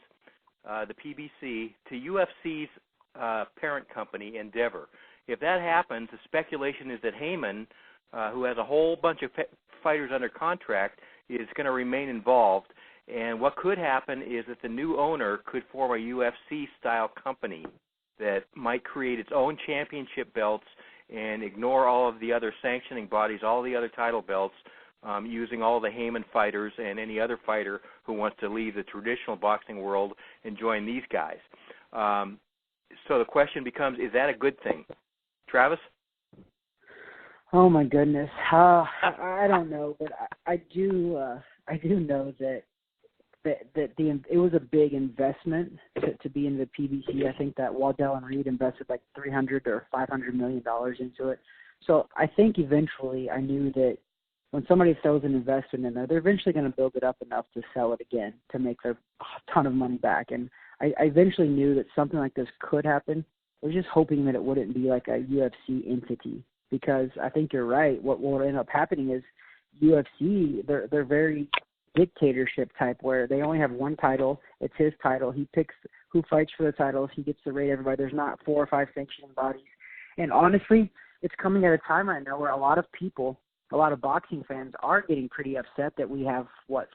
the PBC, to UFC's parent company, Endeavor. If that happens, the speculation is that Haymon, who has a whole bunch of fighters under contract, is going to remain involved. And what could happen is that the new owner could form a UFC-style company that might create its own championship belts and ignore all of the other sanctioning bodies, all the other title belts, using all the Haymon fighters and any other fighter who wants to leave the traditional boxing world and join these guys. So the question becomes, is that a good thing? Travis? Oh my goodness, I don't know, but I do know that it was a big investment to be in the PBC. I think that Waddell and Reed invested like $300 or $500 million into it. So I think eventually I knew that when somebody throws an investment in there, they're eventually going to build it up enough to sell it again to make their ton of money back. And I eventually knew that something like this could happen. I was just hoping that it wouldn't be like a UFC entity, because I think you're right. What will end up happening is UFC, they're very dictatorship type, where they only have one title. It's his title. He picks who fights for the titles. He gets to rate everybody. There's not 4 or 5 sanctioning bodies. And honestly, it's coming at a time right now where a lot of people, a lot of boxing fans are getting pretty upset that we have,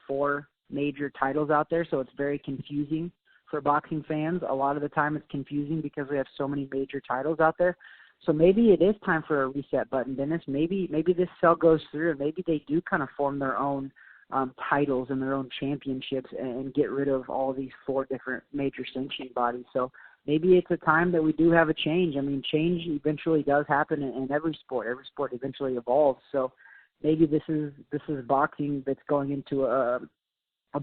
4 major titles out there. So it's very confusing for boxing fans. A lot of the time it's confusing because we have so many major titles out there. So maybe it is time for a reset button, Dennis. Maybe this sell goes through and maybe they do kind of form their own titles and their own championships and get rid of all of these 4 different major sanctioning bodies. So maybe it's a time that we do have a change. I mean, change eventually does happen in every sport. Every sport eventually evolves. So maybe this is boxing that's going into a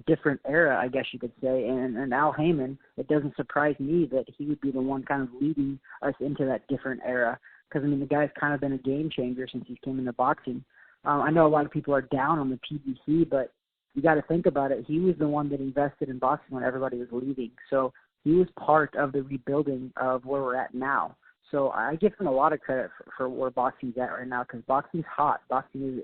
different era, I guess you could say. And Al Haymon, it doesn't surprise me that he would be the one kind of leading us into that different era. Because, I mean, the guy's kind of been a game changer since he came into boxing. I know a lot of people are down on the PBC, but you got to think about it. He was the one that invested in boxing when everybody was leaving. So he was part of the rebuilding of where we're at now. So I give him a lot of credit for where boxing's at right now, because boxing's hot. Boxing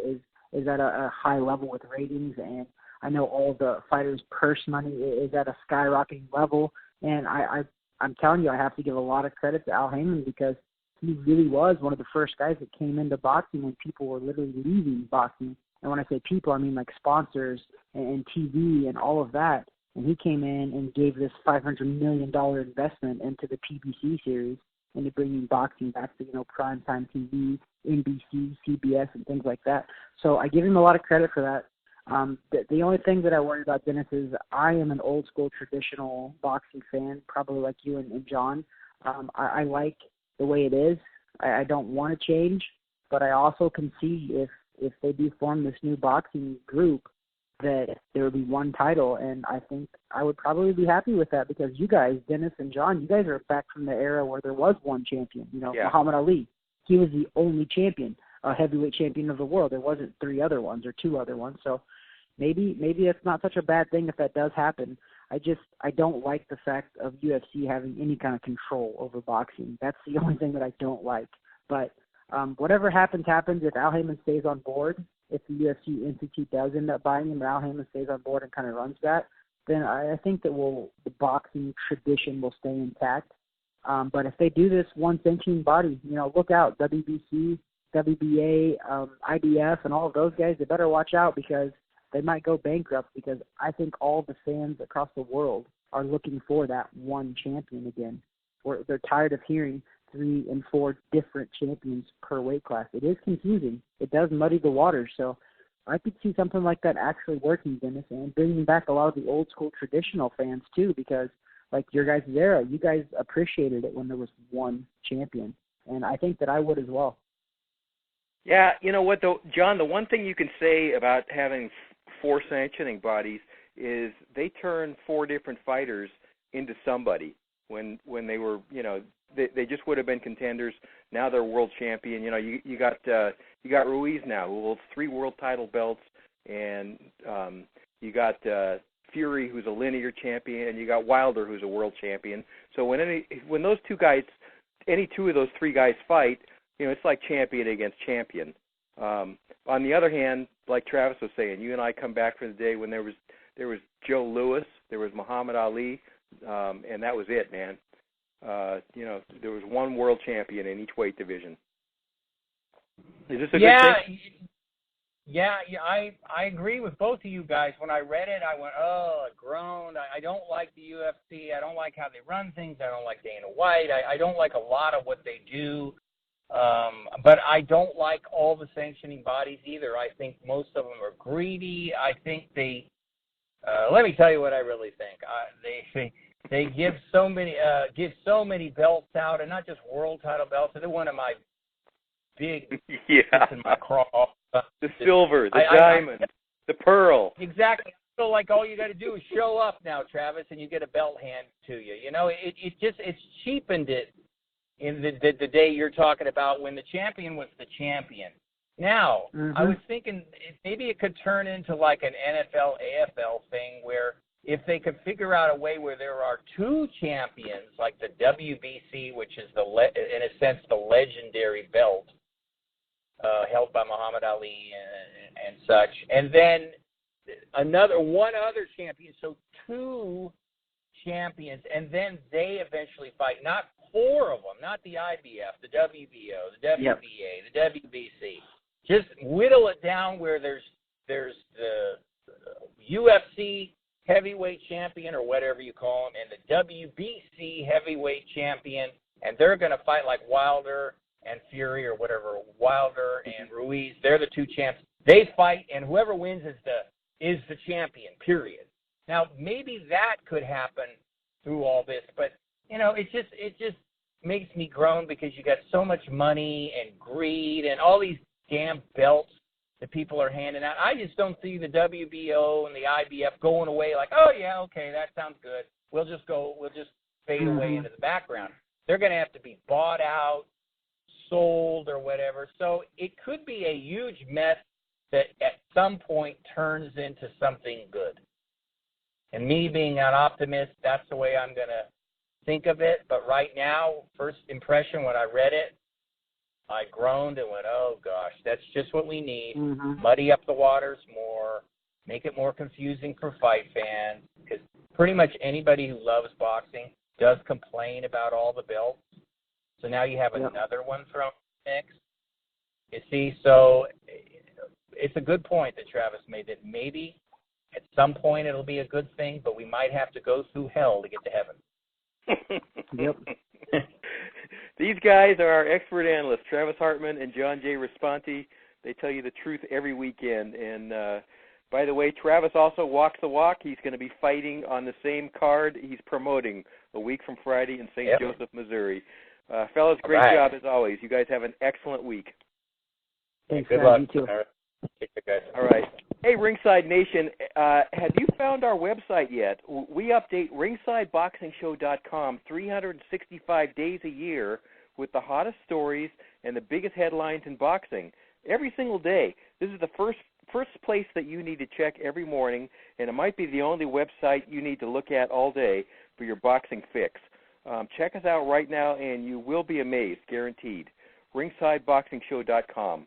is at a high level with ratings, and I know all the fighters' purse money is at a skyrocketing level. And I'm telling you, I have to give a lot of credit to Al Haymon, because he really was one of the first guys that came into boxing when people were literally leaving boxing. And when I say people, I mean like sponsors and TV and all of that. And he came in and gave this $500 million investment into the PBC series, into bringing boxing back to, primetime TV, NBC, CBS, and things like that. So I give him a lot of credit for that. The only thing that I worry about, Dennis, is I am an old school traditional boxing fan, probably like you and John. I like the way it is. I don't want to change, but I also can see if they do form this new boxing group, that there would be one title, and I think I would probably be happy with that, because you guys, Dennis and John, you guys are back from the era where there was one champion, Muhammad Ali. He was the only champion, a heavyweight champion of the world. There wasn't 3 other ones or 2 other ones, so maybe it's not such a bad thing if that does happen. I don't like the fact of UFC having any kind of control over boxing. That's the only thing that I don't like. But whatever happens. If Al Haymon stays on board, if the UFC Institute does end up buying him, and Al Haymon stays on board and kind of runs that, then I think that the boxing tradition will stay intact. But if they do this one sanctioning body, look out, WBC, WBA, IDF, and all of those guys, they better watch out because they might go bankrupt, because I think all the fans across the world are looking for that one champion again. They're tired of hearing 3 and 4 different champions per weight class. It is confusing. It does muddy the water. So I could see something like that actually working, Dennis, and bringing back a lot of the old school traditional fans too, because like your guys' era, you guys appreciated it when there was one champion, and I think that I would as well. Yeah, you know what, though, John, the one thing you can say about having 4 sanctioning bodies is they turn 4 different fighters into somebody. When they were, they just would have been contenders. Now they're world champion. You got Ruiz now, who holds 3 world title belts, and you got Fury, who's a linear champion, and you got Wilder, who's a world champion. So when those 2 guys, any 2 of those 3 guys fight, it's like champion against champion. On the other hand, like Travis was saying, you and I come back from the day when there was Joe Louis, there was Muhammad Ali, and that was it, man. There was one world champion in each weight division. Is this a good thing? Yeah, I agree with both of you guys. When I read it, I went, I groaned. I don't like the UFC. I don't like how they run things. I don't like Dana White. I don't like a lot of what they do. But I don't like all the sanctioning bodies either. I think most of them are greedy. I think they let me tell you what I really think. They give so many belts out, and not just world title belts. They're one of my big in my craw. The silver, the diamond, the pearl. Exactly. I feel like all you got to do is show up now, Travis, and you get a belt handed to you. It's cheapened it in the day you're talking about when the champion was the champion. Now, I was thinking maybe it could turn into like an NFL, AFL thing where if they could figure out a way where there are 2 champions, like the WBC, which is in a sense the legendary belt held by Muhammad Ali and such, and then one other champion, so 2 champions, and then they eventually fight, not 4 of them, not the IBF, the WBO, the WBA, the WBC. Just whittle it down where there's the UFC heavyweight champion or whatever you call him, and the WBC heavyweight champion, and they're going to fight like Wilder and Fury or whatever. Wilder and Ruiz, they're the 2 champs. They fight, and whoever wins is the champion. Period. Now maybe that could happen through all this, but it just makes me groan because you got so much money and greed and all these damn belts that people are handing out. I just don't see the WBO and the IBF going away like, oh yeah, okay, that sounds good. We'll just fade away into the background. They're going to have to be bought out, sold, or whatever. So it could be a huge mess that at some point turns into something good. And me being an optimist, that's the way I'm going to think of it. But right now, first impression when I read it, I groaned and went, oh, gosh, that's just what we need. Muddy up the waters more, make it more confusing for fight fans, because pretty much anybody who loves boxing does complain about all the belts. So now you have another one thrown in the mix. You see, so it's a good point that Travis made, that maybe at some point it'll be a good thing, but we might have to go through hell to get to heaven. These guys are our expert analysts, Travis Hartman and John J. Responti. They tell you the truth every weekend. And by the way, Travis also walks the walk. He's going to be fighting on the same card he's promoting a week from Friday in St. Joseph, Missouri. Fellas, great job as always. You guys have an excellent week. Thanks, good luck. You too. Take care, guys. All right. Hey, Ringside Nation, have you found our website yet? We update ringsideboxingshow.com 365 days a year with the hottest stories and the biggest headlines in boxing every single day. This is the first first place that you need to check every morning, and it might be the only website you need to look at all day for your boxing fix. Check us out right now, and you will be amazed, guaranteed. RingsideBoxingShow.com.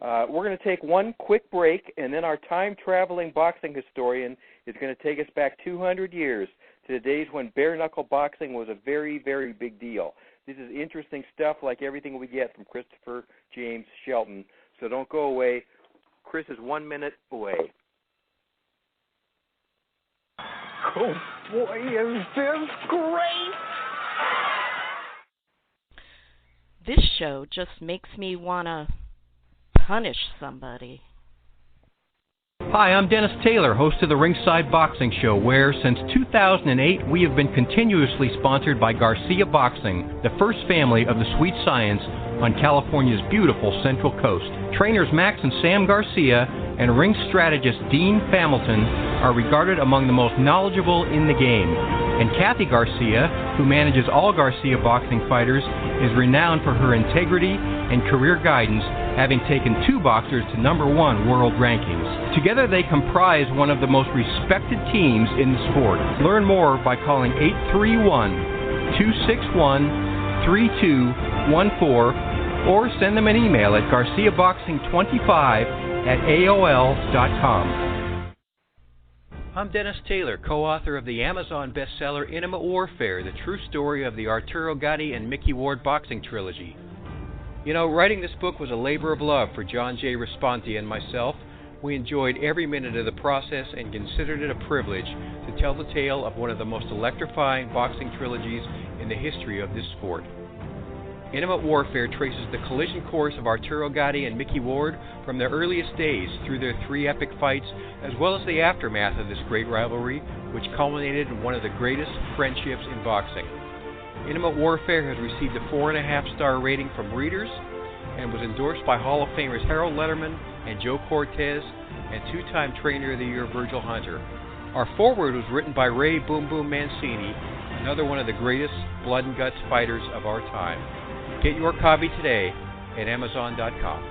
We're going to take one quick break, and then our time-traveling boxing historian is going to take us back 200 years to the days when bare-knuckle boxing was a very, very big deal. This is interesting stuff like everything we get from Christopher James Shelton, so don't go away. Chris is 1 minute away. Oh, boy, is this great! This show just makes me want to punish somebody. Hi, I'm Dennis Taylor, host of the Ringside Boxing Show, where since 2008 we have been continuously sponsored by Garcia Boxing, the first family of the sweet science on California's beautiful Central Coast. Trainers Max and Sam Garcia and ring strategist Dean Familton are regarded among the most knowledgeable in the game. And Kathy Garcia, who manages all Garcia boxing fighters, is renowned for her integrity and career guidance, having taken 2 boxers to #1 world rankings. Together they comprise one of the most respected teams in the sport. Learn more by calling 831-261-3214 or send them an email at garciaboxing25@aol.com. I'm Dennis Taylor, co-author of the Amazon bestseller Intimate Warfare, the true story of the Arturo Gatti and Mickey Ward boxing trilogy. You know, writing this book was a labor of love for John J. Responti and myself. We enjoyed every minute of the process and considered it a privilege to tell the tale of one of the most electrifying boxing trilogies in the history of this sport. Intimate Warfare traces the collision course of Arturo Gatti and Mickey Ward from their earliest days through their 3 epic fights, as well as the aftermath of this great rivalry, which culminated in one of the greatest friendships in boxing. Intimate Warfare has received a 4.5-star rating from readers and was endorsed by Hall of Famers Harold Letterman and Joe Cortez and 2-time Trainer of the Year Virgil Hunter. Our foreword was written by Ray Boom Boom Mancini, another one of the greatest blood and guts fighters of our time. Get your copy today at Amazon.com.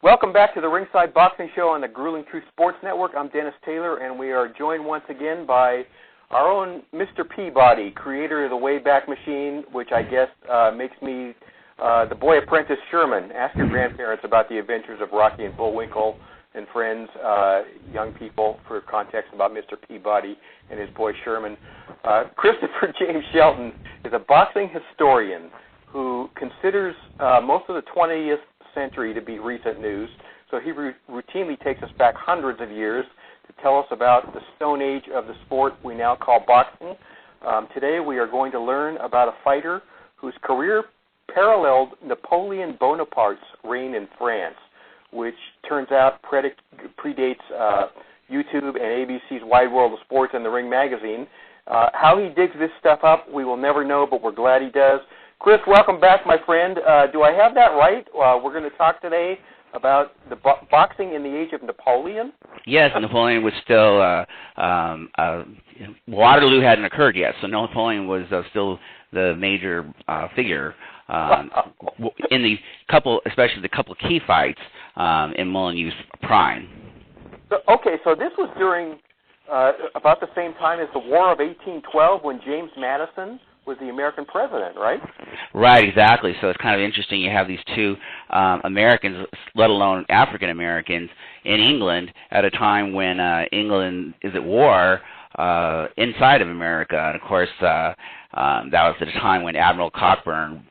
Welcome back to the Ringside Boxing Show on the Grueling Truth Sports Network. I'm Dennis Taylor, and we are joined once again by our own Mr. Peabody, creator of the Wayback Machine, which I guess makes me the boy apprentice Sherman. Ask your grandparents about the adventures of Rocky and Bullwinkle and friends, young people, for context about Mr. Peabody and his boy Sherman. Christopher James Shelton is a boxing historian who considers most of the 20th century to be recent news, so he routinely takes us back hundreds of years to tell us about the stone age of the sport we now call boxing. Today we are going to learn about a fighter whose career paralleled Napoleon Bonaparte's reign in France, which turns out predates YouTube and ABC's Wide World of Sports and The Ring magazine. How he digs this stuff up, we will never know, but we're glad he does. Chris, welcome back, my friend. Do I have that right? We're going to talk today about the boxing in the age of Napoleon? Yes, Napoleon was still, Waterloo hadn't occurred yet, so Napoleon was still the major figure in the couple, especially the couple of key fights in Molineaux's prime. Okay, so this was during about the same time as the War of 1812 when James Madison was the American president, right? Right, exactly. So it's kind of interesting you have these 2 Americans, let alone African Americans, in England at a time when England is at war inside of America. And, of course, that was at a time when Admiral Cockburn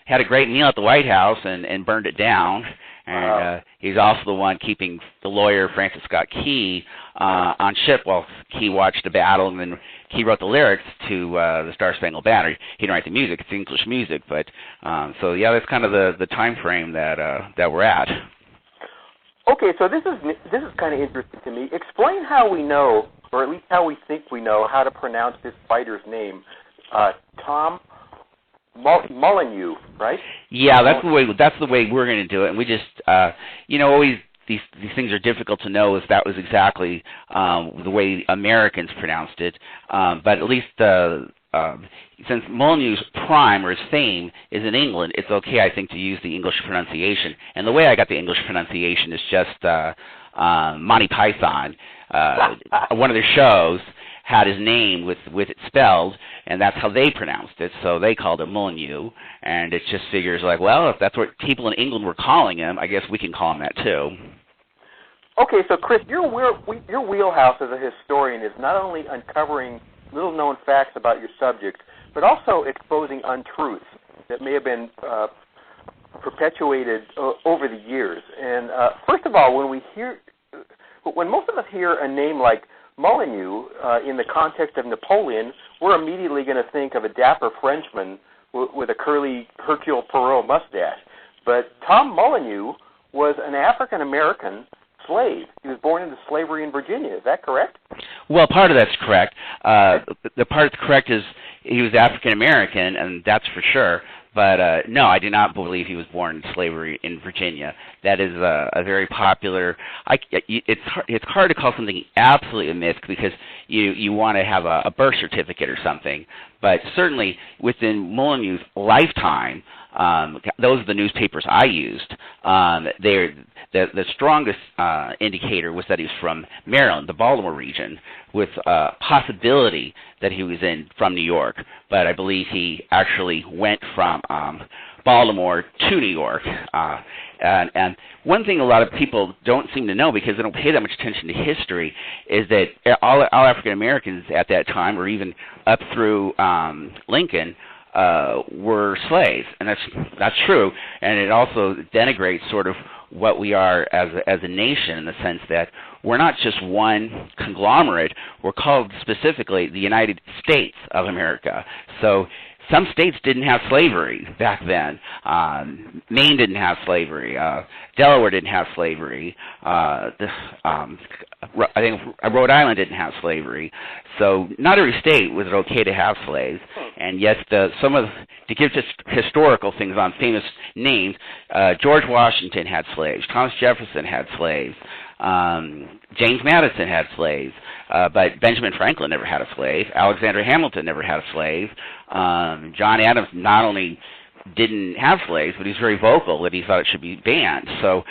had a great meal at the White House and burned it down. And he's also the one keeping the lawyer, Francis Scott Key, on ship while Key watched the battle, and then Key wrote the lyrics to the Star Spangled Banner. He didn't write the music; it's English music, but so yeah, that's kind of the time frame that we're at. Okay, so this is kind of interesting to me. Explain how we know, or at least how we think we know, how to pronounce this fighter's name. Tom Molineaux, right? Yeah, that's the way we're going to do it, and we just always these things are difficult to know if that was exactly the way Americans pronounced it, but at least since Molineaux's prime or his fame is in England, it's okay, I think, to use the English pronunciation. And the way I got the English pronunciation is just Monty Python. One of their shows had his name with it spelled, and that's how they pronounced it. So they called him Molineaux, and it just figures like, well, if that's what people in England were calling him, I guess we can call him that too. Okay, so Chris, your wheelhouse as a historian is not only uncovering little-known facts about your subject, but also exposing untruths that may have been perpetuated over the years. And first of all, when most of us hear a name like Molineaux in the context of Napoleon, we're immediately going to think of a dapper Frenchman with a curly Hercule Poirot mustache. But Tom Molineaux was an African-American slave. He was born into slavery in Virginia. Is that correct? Well, part of that's correct. The part that's correct is he was African-American, and that's for sure. But no, I do not believe he was born in slavery in Virginia. That is a very popular. It's hard to call something absolutely a myth because you want to have a birth certificate or something. But certainly within Molineaux's lifetime, those are the newspapers I used. The strongest indicator was that he was from Maryland, the Baltimore region, with a possibility that he was from New York. But I believe he actually went from Baltimore to New York. And one thing a lot of people don't seem to know because they don't pay that much attention to history is that all African Americans at that time, or even up through Lincoln, were slaves, and that's true. And it also denigrates sort of what we are as a nation in the sense that we're not just one conglomerate. We're called specifically the United States of America. So some states didn't have slavery back then. Maine didn't have slavery. Delaware didn't have slavery. I think Rhode Island didn't have slavery. So not every state was it okay to have slaves. And yes, to give just historical things on famous names, George Washington had slaves. Thomas Jefferson had slaves. James Madison had slaves, but Benjamin Franklin never had a slave. Alexander Hamilton never had a slave. John Adams not only didn't have slaves, but he's very vocal that he thought it should be banned. So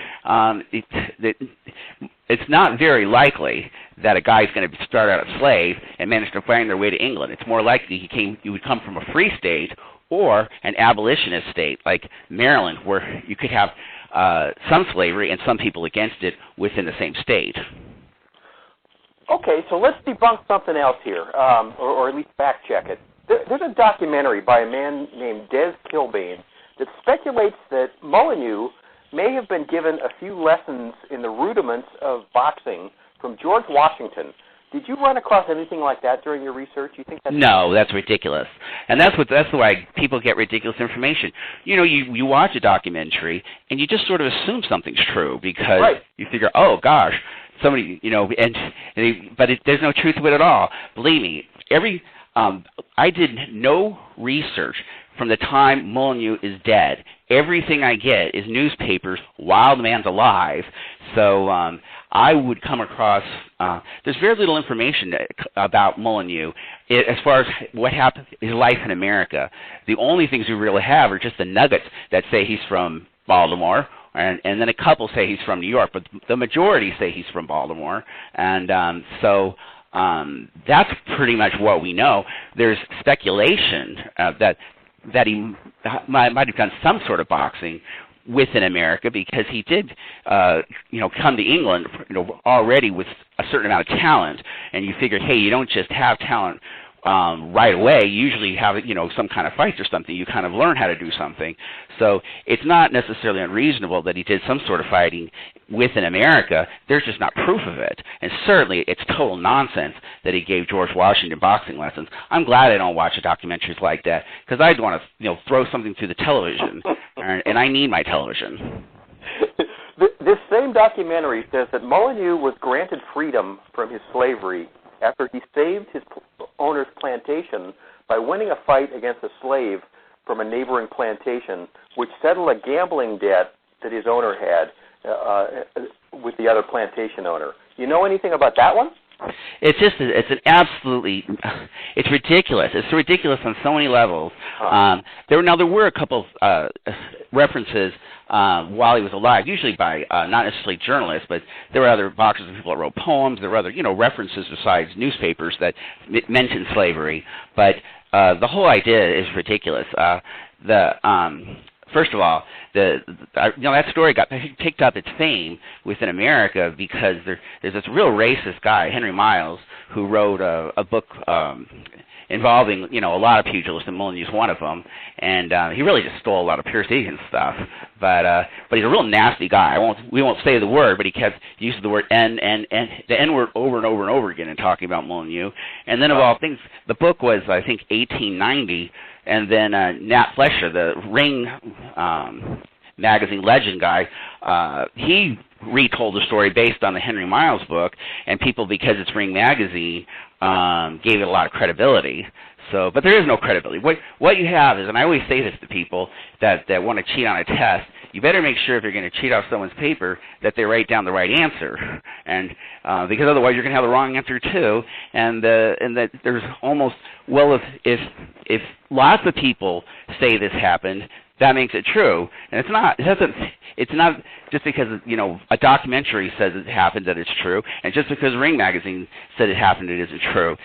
it's not very likely that a guy's going to start out a slave and manage to find their way to England. It's more likely he would come from a free state or an abolitionist state like Maryland, where you could have some slavery and some people against it within the same state. Okay, so let's debunk something else here, or at least fact check it. There's a documentary by a man named Des Kilbane that speculates that Molineaux may have been given a few lessons in the rudiments of boxing from George Washington. Did you run across anything like that during your research? You think that's No, that's ridiculous. And that's why people get ridiculous information. You watch a documentary and you just sort of assume something's true because you figure, oh gosh, somebody, there's no truth to it at all. Believe me, I did no research from the time Molineaux is dead. Everything I get is newspapers while the man's alive. So I would come across, there's very little information about Molineaux as far as what happened in his life in America. The only things we really have are just the nuggets that say he's from Baltimore, and then a couple say he's from New York, but the majority say he's from Baltimore. And that's pretty much what we know. There's speculation that he might have done some sort of boxing within America because he did, come to England, already with a certain amount of talent. And you figure, hey, you don't just have talent right away. You usually have, some kind of fights or something. You kind of learn how to do something. So it's not necessarily unreasonable that he did some sort of fighting within America. There's just not proof of it. And certainly it's total nonsense that he gave George Washington boxing lessons. I'm glad I don't watch documentaries like that because I'd want to, throw something through the television, and I need my television. This same documentary says that Molineaux was granted freedom from his slavery after he saved his owner's plantation by winning a fight against a slave from a neighboring plantation, which settled a gambling debt that his owner had with the other plantation owner. You know anything about that one? It's ridiculous. It's ridiculous on so many levels. There were a couple references while he was alive, usually by not necessarily journalists, but there were other boxers and people that wrote poems. There were other, references besides newspapers that mentioned slavery. But the whole idea is ridiculous. First of all, that story picked up its fame within America because there's this real racist guy, Henry Miles, who wrote a book involving, a lot of pugilists, and Molineaux is one of them. And he really just stole a lot of Pierce Egan stuff. But he's a real nasty guy. We won't say the word, but he kept using the word the N word over and over and over again in talking about Molineaux. And then of all things, the book was, I think, 1890. And then Nat Fletcher, the Ring magazine legend guy, he retold the story based on the Henry Miles book, and people, because it's Ring magazine, gave it a lot of credibility. So, but there is no credibility. What you have is, and I always say this to people that want to cheat on a test, you better make sure if you're going to cheat off someone's paper that they write down the right answer, and because otherwise you're going to have the wrong answer too. And that there's almost, well, if lots of people say this happened, that makes it true. And it's not. It's not just because a documentary says it happened that it's true, and just because Ring magazine said it happened it isn't true.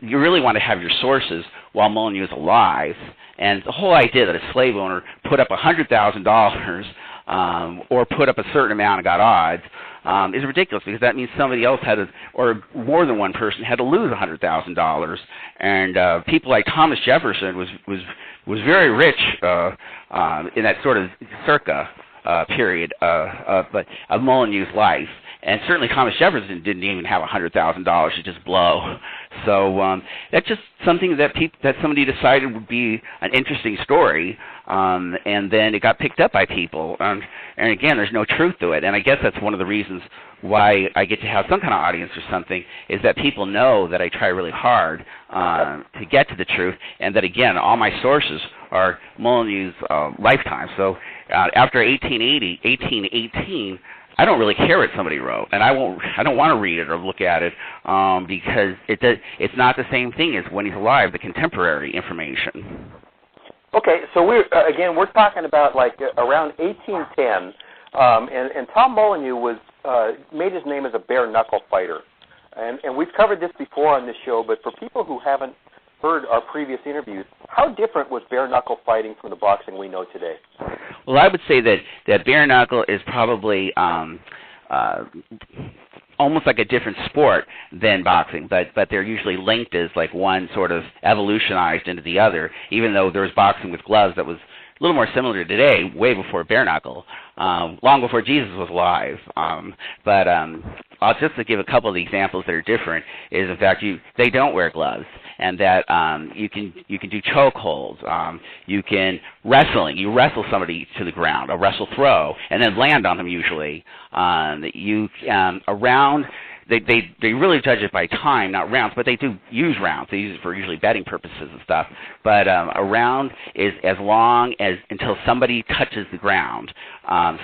You really want to have your sources while Molineaux is alive. And the whole idea that a slave owner put up $100,000 or put up a certain amount and got odds is ridiculous, because that means somebody else or more than one person had to lose $100,000. And people like Thomas Jefferson was very rich in that sort of circa period of Molineaux's life. And certainly Thomas Jefferson didn't even have $100,000 to just blow. So that's just something that somebody decided would be an interesting story, and then it got picked up by people. And again, there's no truth to it. And I guess that's one of the reasons why I get to have some kind of audience or something, is that people know that I try really hard to get to the truth, and that, again, all my sources are Molineaux's lifetime. So after 1818, I don't really care what somebody wrote, and I don't want to read it or look at it because it's not the same thing as when he's alive, the contemporary information. Okay, so we're talking about like around 1810, and Tom Molineaux made his name as a bare knuckle fighter, and we've covered this before on this show. But for people who haven't heard our previous interviews, how different was bare knuckle fighting from the boxing we know today? Well, I would say that bare knuckle is probably almost like a different sport than boxing, but they're usually linked as like one sort of evolutionized into the other, even though there was boxing with gloves that was a little more similar to today, way before bare knuckle, long before Jesus was alive. But just to give a couple of the examples that are different is, in fact, they don't wear gloves, and that you can do choke holds. You can wrestling. You wrestle somebody to the ground, a wrestle throw, and then land on them usually. Around. They really judge it by time, not rounds, but they do use rounds. They use it for usually betting purposes and stuff. But a round is as long as until somebody touches the ground.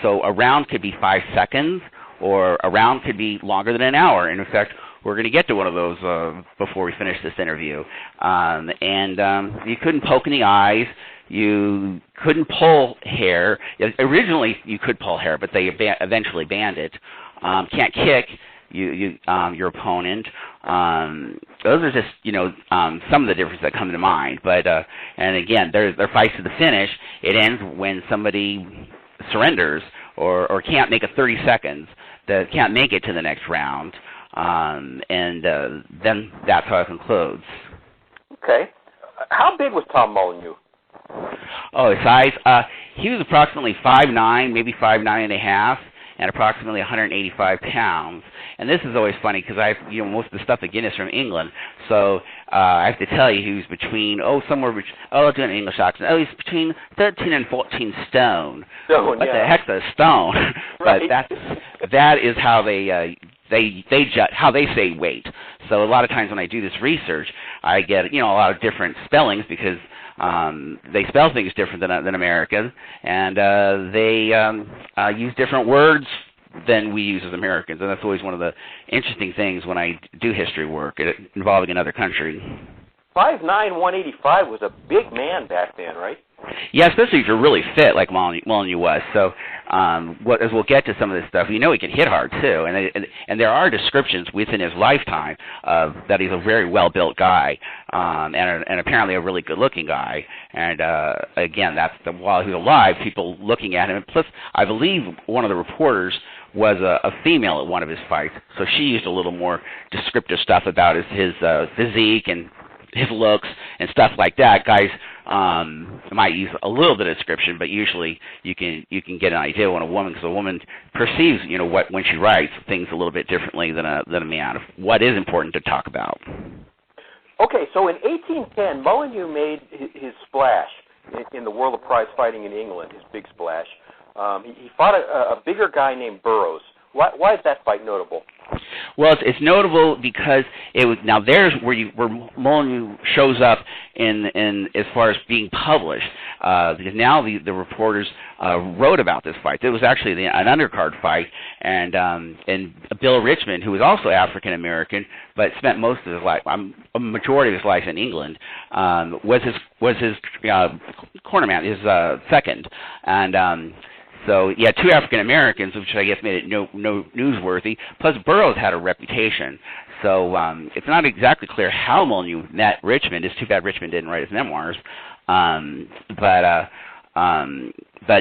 So a round could be 5 seconds, or a round could be longer than an hour. And in fact, we're going to get to one of those before we finish this interview. You couldn't poke in the eyes. You couldn't pull hair. Originally, you could pull hair, but they eventually banned it. Can't kick your opponent. Those are just some of the differences that come to mind. But and again, they're fights to the finish. It ends when somebody surrenders or can't make it 30 seconds. That can't make it to the next round, and then that's how it concludes. Okay, how big was Tom Molineaux? Oh, his size. He was approximately 5'9", maybe 5'9.5", and approximately 185 pounds. And this is always funny because most of the stuff again is from England. So I have to tell you, he was between doing English accent. He's between 13 and 14 stone. What the heck's a stone? Right. But that is how they judge, how they say weight. So a lot of times when I do this research, I get a lot of different spellings because they spell things different than Americans, and they use different words than we use as Americans, and that's always one of the interesting things when I do history work involving another country. 5'9", 185 was a big man back then, right? Yeah, especially if you're really fit like Molineaux was. So as we'll get to some of this stuff, he can hit hard too. And there are descriptions within his lifetime that he's a very well-built guy and apparently a really good-looking guy. And again, while he was alive, people looking at him. And plus, I believe one of the reporters was a female at one of his fights, so she used a little more descriptive stuff about his physique and his looks and stuff like that. Guys might use a little bit of description, but usually you can get an idea when a woman, because a woman perceives when she writes things a little bit differently than a man. What is important to talk about? Okay, so in 1810, Molineaux made his splash in the world of prize fighting in England. His big splash. He fought a bigger guy named Burroughs. Why is that fight notable? Well, it's notable because there's where Molineaux shows up in as far as being published, because now the reporters wrote about this fight. It was actually an undercard fight, and Bill Richmond, who was also African American but spent most of his life, a majority of his life in England, was his cornerman, his second, and. So, yeah, two African Americans, which I guess made it no newsworthy. Plus, Burroughs had a reputation. So it's not exactly clear how Molineaux met Richmond. It's too bad Richmond didn't write his memoirs. But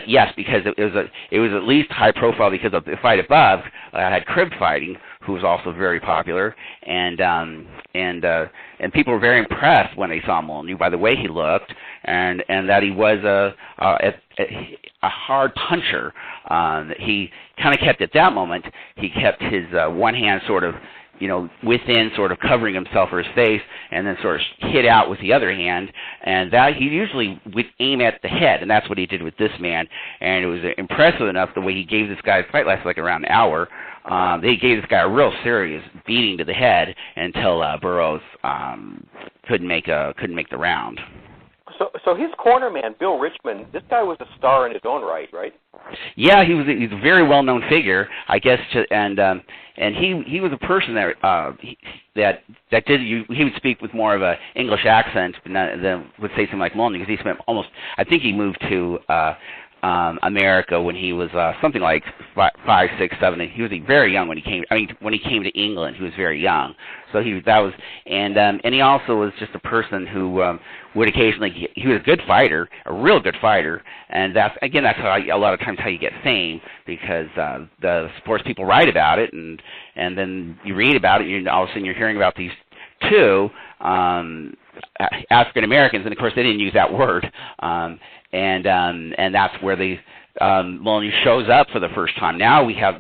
yes, because it was at least high profile because of the fight above. I had crib fighting, who was also very popular, and people were very impressed when they saw Molineaux by the way he looked, and that he was a hard puncher. He kind of kept at that moment. He kept his one hand sort of within, sort of covering himself or his face, and then sort of hit out with the other hand, and that he usually would aim at the head, and that's what he did with this man, and it was impressive enough the way he gave this guy, the fight lasted like around an hour. They gave this guy a real serious beating to the head until Burroughs couldn't make the round. So his cornerman, Bill Richmond, this guy was a star in his own right? Yeah, he's a very well-known figure, I guess, and he was a person that he would speak with more of a English accent than would say something like Molineaux, because he spent I think he moved to America when he was something like 5, 6, 7. He was very young when he came. When he came to England, he was very young. So and he also was just a person who would occasionally. He was a good fighter, a real good fighter, and that's how a lot of times how you get fame, because the sports people write about it, and then you read about it, and all of a sudden you're hearing about these two African Americans, and of course they didn't use that word. And that's where Molineaux shows up for the first time. Now we have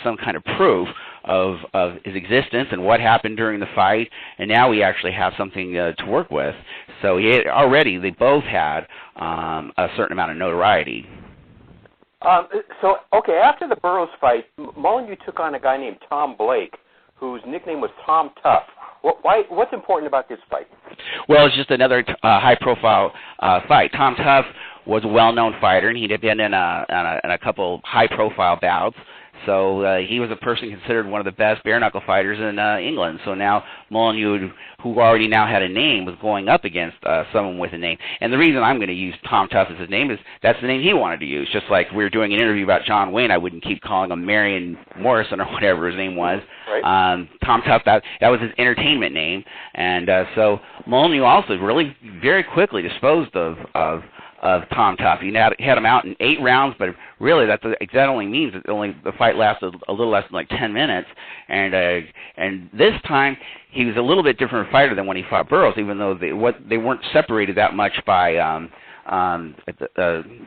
some kind of proof of his existence and what happened during the fight, and now we actually have something to work with. So they both had a certain amount of notoriety. After the Burroughs fight, Molineaux took on a guy named Tom Blake, whose nickname was Tom Tough. What's important about this fight? Well, it's just another high-profile fight. Tom Tough was a well-known fighter, and he had been in a couple high-profile bouts. So he was a person considered one of the best bare-knuckle fighters in England. So now Molineaux, who already now had a name, was going up against someone with a name. And the reason I'm going to use Tom Tough as his name is that's the name he wanted to use. Just like we were doing an interview about John Wayne, I wouldn't keep calling him Marion Morrison or whatever his name was. Right. Tom Tough, that was his entertainment name. And so Molineaux also really very quickly disposed of Tom Tough. He had him out in 8 rounds, but really that only means that the fight lasted a little less than like 10 minutes. And this time he was a little bit different fighter than when he fought Burroughs, even though they weren't separated that much by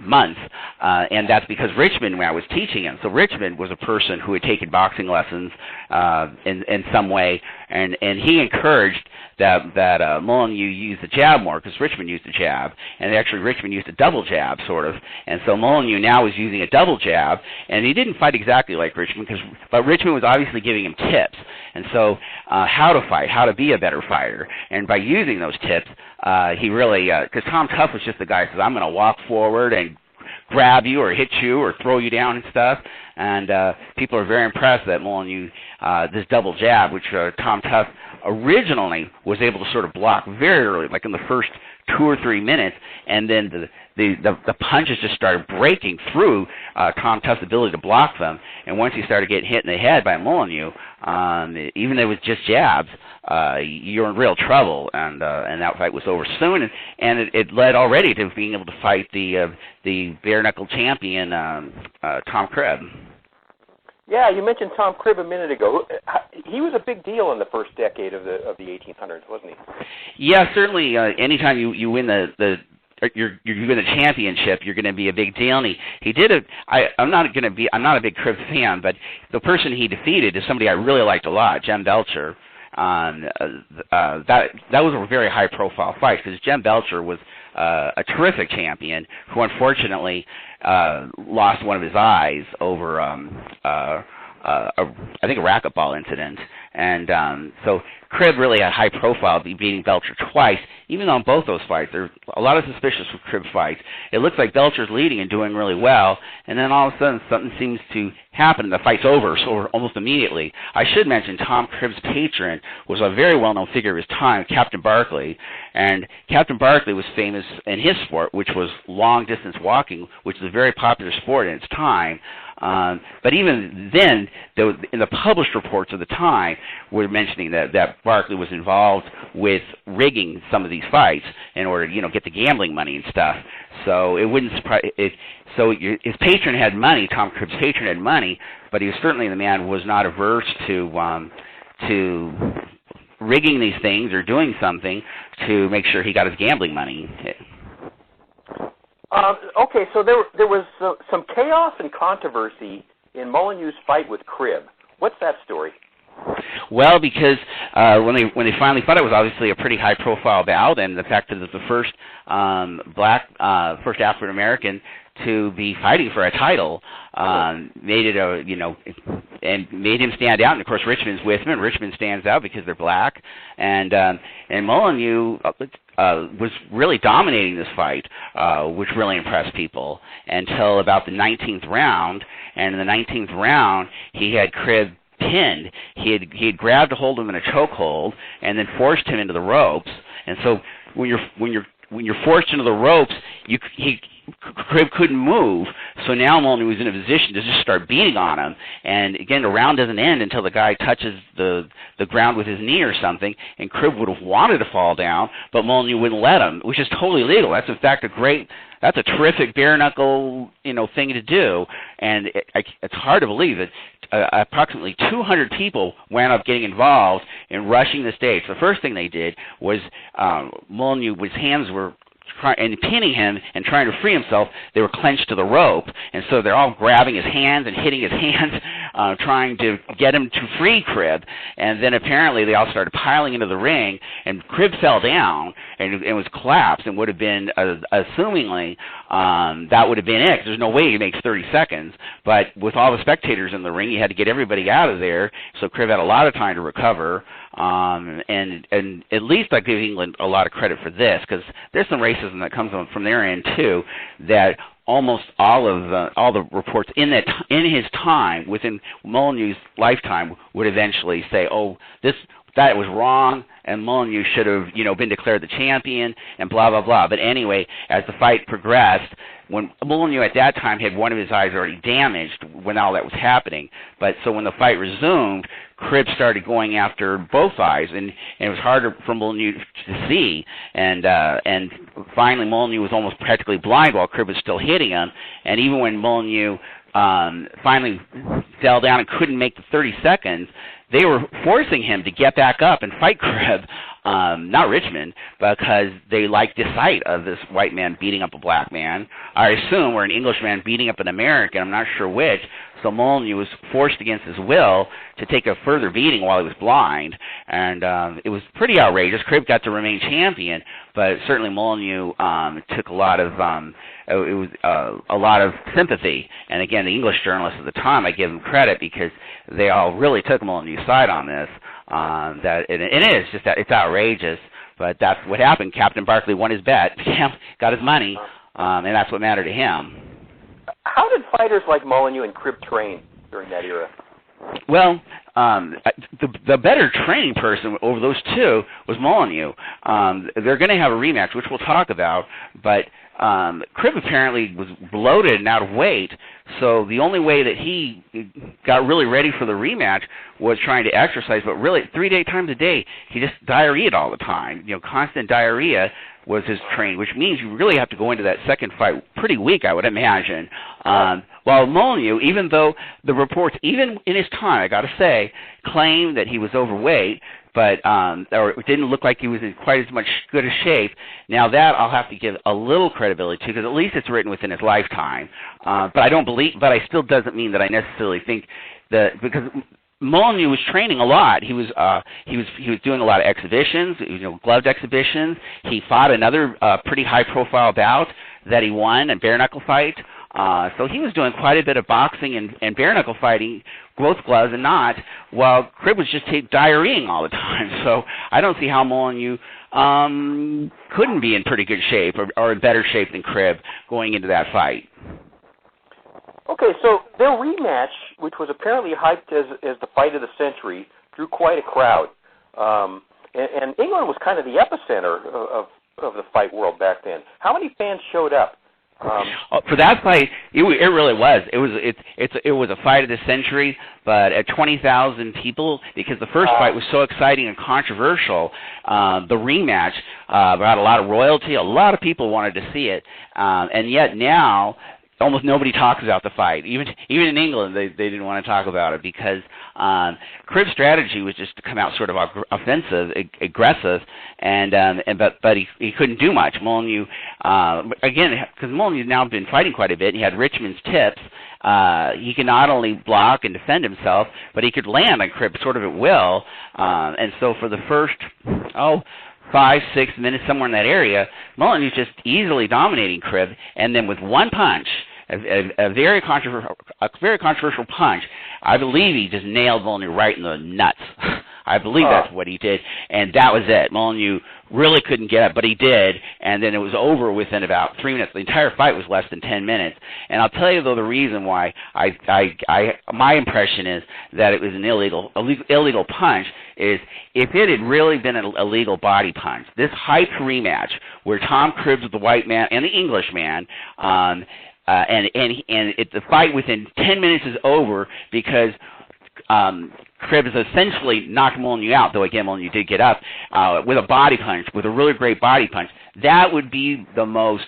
months, and that's because Richmond, when I was teaching him, so Richmond was a person who had taken boxing lessons in some way, and he encouraged that Molineaux used the jab more, because Richmond used the jab, and actually Richmond used a double jab, sort of, and so Molineaux now is using a double jab, and he didn't fight exactly like Richmond, but Richmond was obviously giving him tips, and so how to fight, how to be a better fighter, and by using those tips, he really, because Tom Tough was just the guy who says, I'm going to walk forward and grab you or hit you or throw you down and stuff. And people are very impressed that Molineaux, this double jab, which Tom Tough originally was able to sort of block very early, like in the first 2 or 3 minutes, and then the punches just started breaking through Tom Tough's ability to block them. And once he started getting hit in the head by Molineaux, even though it was just jabs, you're in real trouble, and that fight was over soon. And it led already to being able to fight the bare knuckle champion Tom Cribb. Yeah, you mentioned Tom Cribb a minute ago. He was a big deal in the first decade of the 1800s, wasn't he? Yeah, certainly. Anytime you win you win the championship, you're going to be a big deal. And he did it. I'm not a big Cribb fan, but the person he defeated is somebody I really liked a lot, Jem Belcher. That was a very high profile fight because Jem Belcher was a terrific champion who unfortunately lost one of his eyes over I think a racquetball incident. And so Cribb really had high profile, beating Belcher twice, even though in both those fights, there's a lot of suspicious with Cribb fights. It looks like Belcher's leading and doing really well, and then all of a sudden something seems to happen and the fight's over, so almost immediately. I should mention Tom Cribb's patron was a very well-known figure of his time, Captain Barkley, and Captain Barkley was famous in his sport, which was long-distance walking, which was a very popular sport in its time. But even then, in the published reports of the time, were mentioning that Barkley was involved with rigging some of these fights in order to, get the gambling money and stuff. So it wouldn't surprise. His patron had money. Tom Cribb's patron had money, but he was certainly the man was not averse to rigging these things or doing something to make sure he got his gambling money. Okay, so there was some chaos and controversy in Molineaux's fight with Cribb. What's that story? Well, because when they finally fought, it was obviously a pretty high-profile bout, and the fact that it was the first first African American to be fighting for a title made it and made him stand out. And of course, Richmond's with him, and Richmond stands out because they're black, and Molineaux was really dominating this fight, which really impressed people until about the 19th round. And in the 19th round, he had Cribb pinned. He had grabbed a hold of him in a chokehold and then forced him into the ropes. And so when you're forced into the ropes, Cribb couldn't move, so now Molineaux was in a position to just start beating on him. And again, the round doesn't end until the guy touches the ground with his knee or something, and Cribb would have wanted to fall down, but Molineaux wouldn't let him, which is totally legal. That's in fact that's a terrific bare knuckle thing to do, and it's hard to believe that approximately 200 people wound up getting involved in rushing the stage. The first thing they did was Molineaux, his hands were and pinning him and trying to free himself, they were clenched to the rope, and so they're all grabbing his hands and hitting his hands, trying to get him to free Cribb. And then apparently they all started piling into the ring, and Cribb fell down and was collapsed, and would have been, assumingly, that would have been it, because there's no way he makes 30 seconds. But with all the spectators in the ring, you had to get everybody out of there, so Cribb had a lot of time to recover. And at least I give England a lot of credit for this, because there's some racism that comes from their end too. That almost all the reports in his time, within Molineaux's lifetime, would eventually say, "Oh, that was wrong, and Molineaux should have, been declared the champion," and blah blah blah. But anyway, as the fight progressed, when Molineaux at that time had one of his eyes already damaged when all that was happening, but so when the fight resumed, Cribb started going after both eyes, and it was harder for Molineaux to see, and finally Molineaux was almost practically blind while Cribb was still hitting him, and even when Molineaux finally fell down and couldn't make the 30 seconds, they were forcing him to get back up and fight Cribb, not Richmond, because they liked the sight of this white man beating up a black man. I assume, or an Englishman beating up an American, I'm not sure which. So Molineaux was forced against his will to take a further beating while he was blind, and it was pretty outrageous. Cribb got to remain champion, but certainly Molineaux took a lot of a lot of sympathy. And again, the English journalists at the time, I give them credit because they all really took Molineaux's side on this. That it is just that it's outrageous, but that's what happened. Captain Barkley won his bet, got his money, and that's what mattered to him. How did fighters like Molineaux and Cribb train during that era? Well, the better training person over those two was Molineaux. They're going to have a rematch, which we'll talk about, but Cribb apparently was bloated and out of weight, so the only way that he got really ready for the rematch was trying to exercise, but really 3 times a day, he just diarrheaed all the time. Constant diarrhea was his training, which means you really have to go into that second fight pretty weak, I would imagine. While Molineaux, even though the reports, even in his time, I got to say, claimed that he was overweight, but or it didn't look like he was in quite as much good a shape. Now that I'll have to give a little credibility to, because at least it's written within his lifetime. But I don't believe, but I still doesn't mean that I necessarily think that, because Molineaux was training a lot. He was doing a lot of exhibitions, gloved exhibitions. He fought another pretty high-profile bout that he won, a bare-knuckle fight. So he was doing quite a bit of boxing and bare-knuckle fighting, both gloves and not, while Cribb was just diarrheaing all the time. So I don't see how Molineaux couldn't be in pretty good shape or in better shape than Cribb going into that fight. Okay, so their rematch, which was apparently hyped as the fight of the century, drew quite a crowd. And England was kind of the epicenter of the fight world back then. How many fans showed up? For that fight, it really was. It was a fight of the century, but at 20,000 people, because the first fight was so exciting and controversial. The rematch brought a lot of royalty. A lot of people wanted to see it, and yet now almost nobody talks about the fight. Even in England, they didn't want to talk about it, because Cribb's strategy was just to come out sort of offensive, aggressive, but he couldn't do much. Molineaux, again, because Molineaux's now been fighting quite a bit, and he had Richmond's tips. He could not only block and defend himself, but he could land on Cribb sort of at will. And so for the first 5-6 minutes, somewhere in that area, Molineaux just easily dominating Cribb, and then with one punch, a very controversial punch, I believe he just nailed Molineaux right in the nuts. I believe that's what he did, and that was it. Molineaux really couldn't get up, but he did, and then it was over within about 3 minutes. The entire fight was less than 10 minutes, and I'll tell you, though, the reason why my impression is that it was an illegal punch is if it had really been an illegal body punch, this hyped rematch where Tom Cribb was the white man and the English man, the fight within 10 minutes is over because Cribb has essentially knocked Molineaux out, though again Molineaux did get up with a body punch, with a really great body punch. That would be the most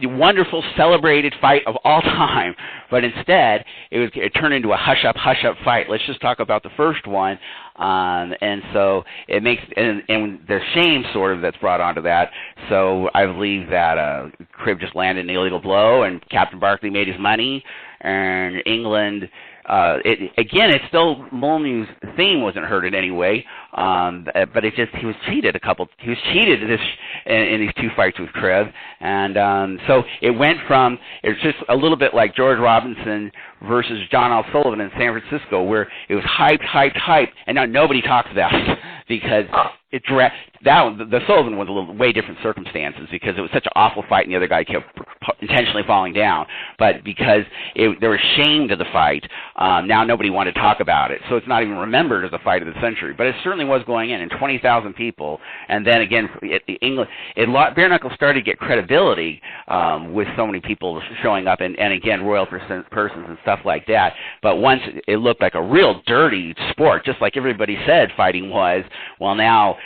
wonderful, celebrated fight of all time. But instead, it turned into a hush up fight. Let's just talk about the first one. And so it makes, and the shame sort of that's brought onto that. So I believe that Cribb just landed an illegal blow, and Captain Barkley made his money, and England. It's still Molineaux's theme wasn't heard in any way, but he was cheated He was cheated in these two fights with Cribb, and so it went from, it's just a little bit like George Robinson versus John L. Sullivan in San Francisco, where it was hyped, and now nobody talks about it because the Sullivan was way different circumstances, because it was such an awful fight and the other guy kept intentionally falling down. But because they were ashamed of the fight, now nobody wanted to talk about it. So it's not even remembered as a fight of the century. But it certainly was going in 20,000 people. And then again, bare knuckle started to get credibility with so many people showing up, and again, royal persons and stuff like that. But once it looked like a real dirty sport, just like everybody said fighting was, well, now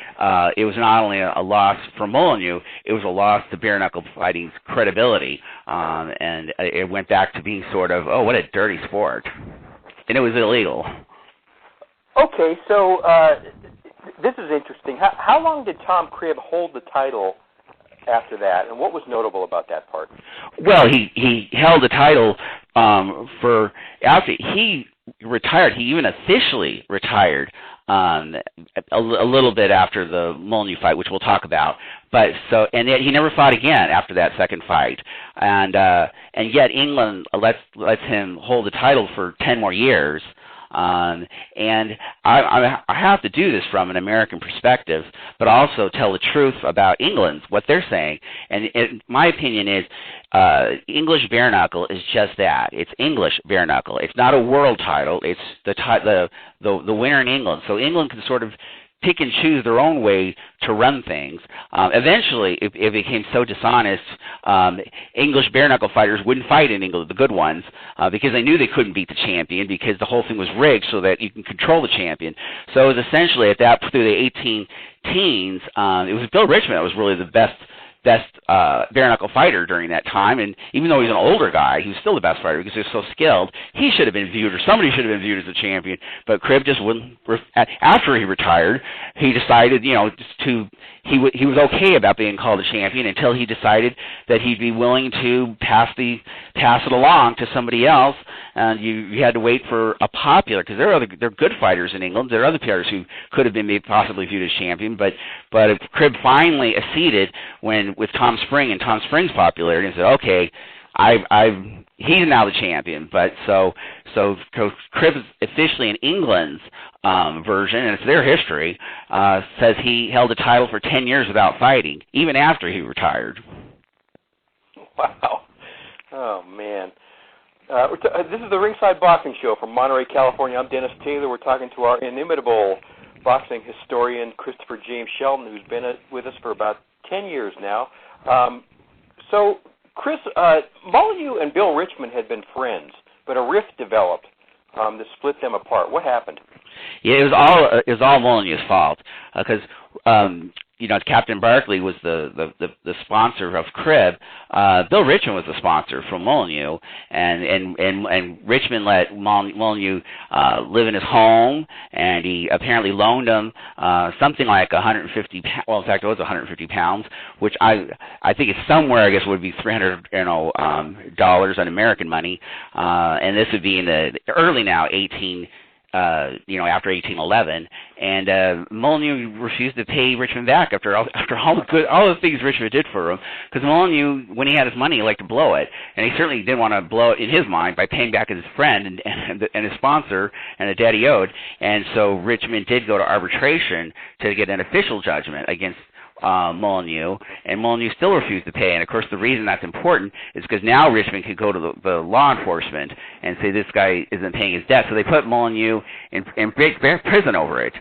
it was not only a loss for Molineaux, it was a loss to bare knuckle fighting's credibility, and it went back to being sort of, what a dirty sport, and it was illegal. Okay, so this is interesting. How long did Tom Cribb hold the title after that, and what was notable about that part? Well, he held the title after he retired. He even officially retired a little bit after the Molineaux fight, which we'll talk about. But and yet he never fought again after that second fight, and yet England lets him hold the title for 10 more years. And I have to do this from an American perspective, but also tell the truth about England, what they're saying. And my opinion is English bare knuckle is just that. It's English bare knuckle. It's not a world title. It's the winner in England. So England can sort of pick and choose their own way to run things. Eventually, it became so dishonest, English bare-knuckle fighters wouldn't fight in England, the good ones, because they knew they couldn't beat the champion because the whole thing was rigged so that you can control the champion. So it was essentially, at that, through the 18 teens, it was Bill Richmond that was really the best bare-knuckle fighter during that time, and even though he's an older guy, he was still the best fighter because he was so skilled. He should have been viewed, or somebody should have been viewed as a champion, but Cribb just wouldn't. After he retired, he decided, he was okay about being called a champion until he decided that he'd be willing to pass it along to somebody else, and you had to wait for a popular, because there are good fighters in England. There are other fighters who could have been possibly viewed as champion, but Cribb finally acceded with Tom Spring and Tom Spring's popularity, and said, okay, he's now the champion. But so Cribb is officially in England's version, and it's their history, says he held the title for 10 years without fighting, even after he retired. Wow. Oh, man. This is the Ringside Boxing Show from Monterey, California. I'm Dennis Taylor. We're talking to our inimitable boxing historian, Christopher James Shelton, who's been with us for about 10 years now. So, Chris, Molineaux and Bill Richmond had been friends, but a rift developed that split them apart. What happened? Yeah, it was all Molineaux's fault, because Captain Barkley was the sponsor of Cribb. Bill Richmond was the sponsor from Molineaux, and Richmond let Molineaux live in his home, and he apparently loaned him something like 150. Well, in fact, it was 150 pounds, which I think it's somewhere, I guess, would be $300 dollars on American money, and this would be in the early now 18. After 1811, and Molineaux refused to pay Richmond back after all the things Richmond did for him, because Molineaux, when he had his money, he liked to blow it, and he certainly didn't want to blow it in his mind by paying back his friend and his sponsor and the daddy owed, and so Richmond did go to arbitration to get an official judgment against Molineaux, and Molineaux still refused to pay. And of course, the reason that's important is because now Richmond could go to the law enforcement and say this guy isn't paying his debt. So they put Molineaux in prison over it.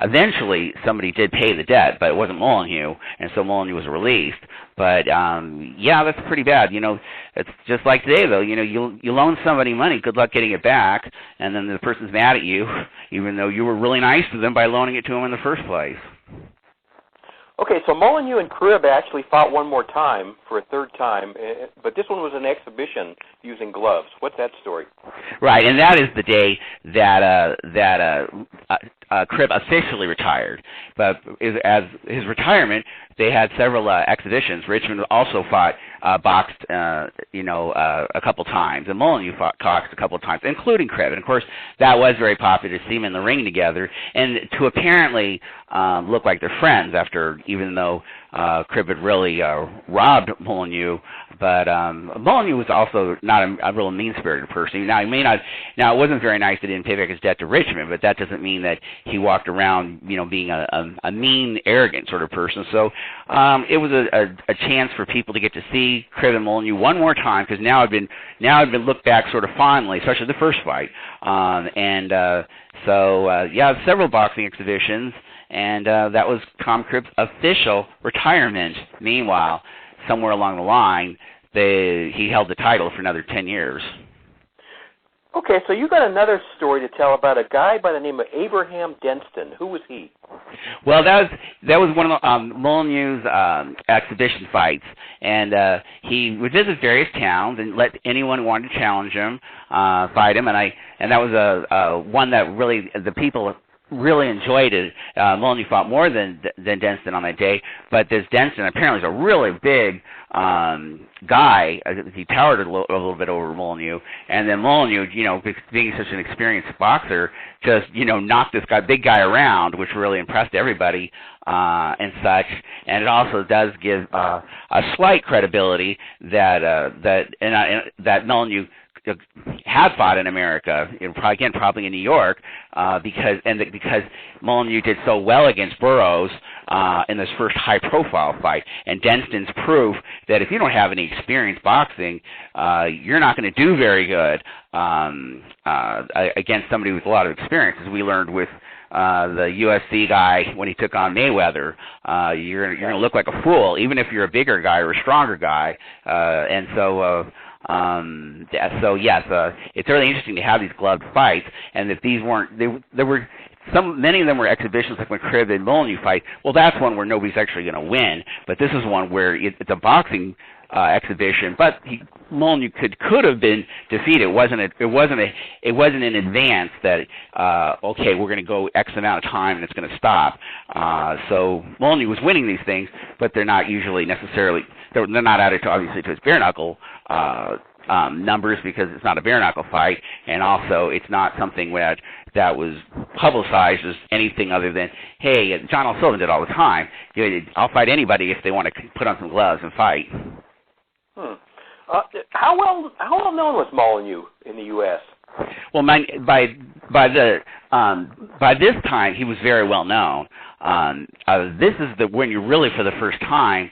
Eventually, somebody did pay the debt, but it wasn't Molineaux, and so Molineaux was released. But yeah, that's pretty bad. It's just like today, though. You loan somebody money, good luck getting it back, and then the person's mad at you, even though you were really nice to them by loaning it to them in the first place. Okay, so Molineaux and Cribb actually fought one more time for a third time, but this one was an exhibition using gloves. What's that story? Right, and that is the day that Cribb officially retired. But as his retirement, they had several exhibitions. Richmond also boxed, a couple times, and Molineaux boxed a couple of times, including Cribb. And of course, that was very popular to see them in the ring together, and to apparently look like they're friends even though Cribb had really robbed Molineaux. But Molineaux was also not a real mean-spirited person. Now, it wasn't very nice that he didn't pay back his debt to Richmond, but that doesn't mean that he walked around, being a mean, arrogant sort of person. So it was a chance for people to get to see Cribb and Molineaux one more time, because now it had been looked back sort of fondly, especially the first fight. Several boxing exhibitions, and that was Tom Cribb's official retirement. Meanwhile, somewhere along the line, he held the title for another 10 years. Okay, so you got another story to tell about a guy by the name of Abraham Denston. Who was he? Well, that was one of Molineaux's exhibition fights, and he would visit various towns and let anyone who wanted to challenge him fight him, and that was one that really the people really enjoyed it. Molineaux fought more than Denston on that day, but this Denston apparently is a really big guy. He towered a little bit over Molineaux, and then Molineaux, being such an experienced boxer, just knocked this big guy around, which really impressed everybody and such. And it also does give a slight credibility that Molineaux had fought in America, probably in New York, because Molineaux did so well against Burroughs in this first high-profile fight, and Denston's proof that if you don't have any experience boxing, you're not going to do very good against somebody with a lot of experience, as we learned with the UFC guy when he took on Mayweather. You're going to look like a fool, even if you're a bigger guy or a stronger guy, and so. So yes, it's really interesting to have these gloved fights, and if these weren't, there were many of them were exhibitions, like when Cribb and Molineaux fight. Well, that's one where nobody's actually going to win, but this is one where it's a boxing exhibition. But Molineaux could have been defeated. It wasn't in advance that okay, we're going to go X amount of time and it's going to stop. So Molineaux was winning these things, but they're not usually necessarily. They're not added to, obviously, to his bare knuckle numbers, because it's not a bare knuckle fight, and also it's not something that was publicized as anything other than, hey, John L. Sullivan did all the time. I'll fight anybody if they want to put on some gloves and fight. How well known was Molineaux in the U.S.? Well, by this time he was very well known. This is when you really, for the first time,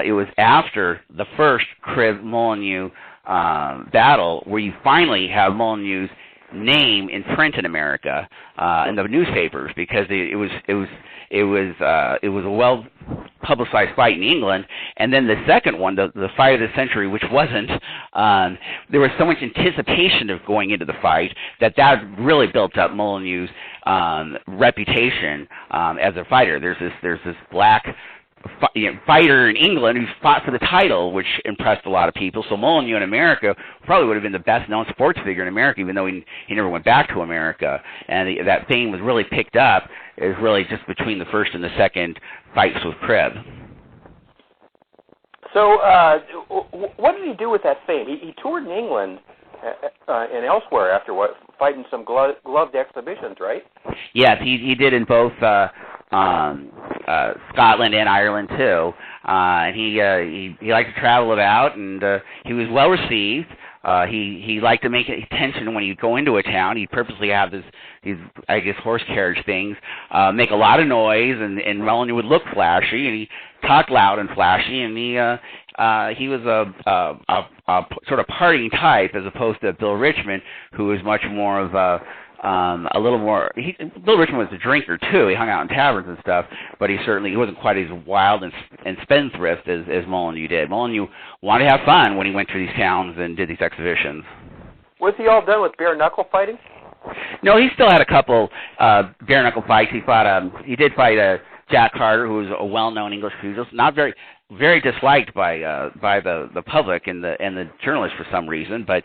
it was after the first Cribb-Molineaux battle where you finally have Molineaux's name in print in America in the newspapers, because it was a well publicized fight in England. And then the second one, the fight of the century, which wasn't, there was so much anticipation of going into the fight that really built up Molineaux's reputation as a fighter. There's this black fighter in England who fought for the title, which impressed a lot of people. So Molineaux in America probably would have been the best-known sports figure in America, even though he never went back to America. And that fame was really picked up is really just between the first and the second fights with Cribb. So what did he do with that fame? He toured in England and elsewhere after fighting some gloved exhibitions, right? Yes, he did in both Scotland and Ireland too. And he liked to travel about, and he was well received. He liked to make attention when he'd go into a town. He'd purposely have these horse carriage things, make a lot of noise, and Molineaux would look flashy, and he talked loud and flashy, and he was a sort of partying type, as opposed to Bill Richmond, who was much more of a little more. Bill Richmond was a drinker too. He hung out in taverns and stuff, but he wasn't quite as wild and spendthrift as Molineaux did. Molineaux wanted to have fun when he went to these towns and did these exhibitions. Was he all done with bare knuckle fighting? No, he still had a couple bare knuckle fights. He did fight Jack Carter, who was a well-known English pugilist, not very disliked by the public and the journalists for some reason, but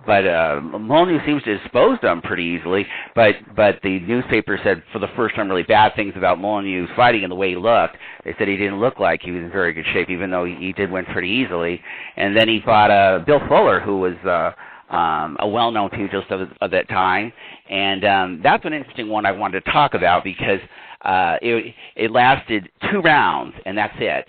Molineaux seems to dispose of him pretty easily. But the newspaper said for the first time really bad things about Molineaux's fighting and the way he looked. They said he didn't look like he was in very good shape, even though he did win pretty easily. And then he fought Bill Fuller, who was a well-known pugilist of that time, and that's an interesting one I wanted to talk about, because it lasted 2 rounds, and that's it.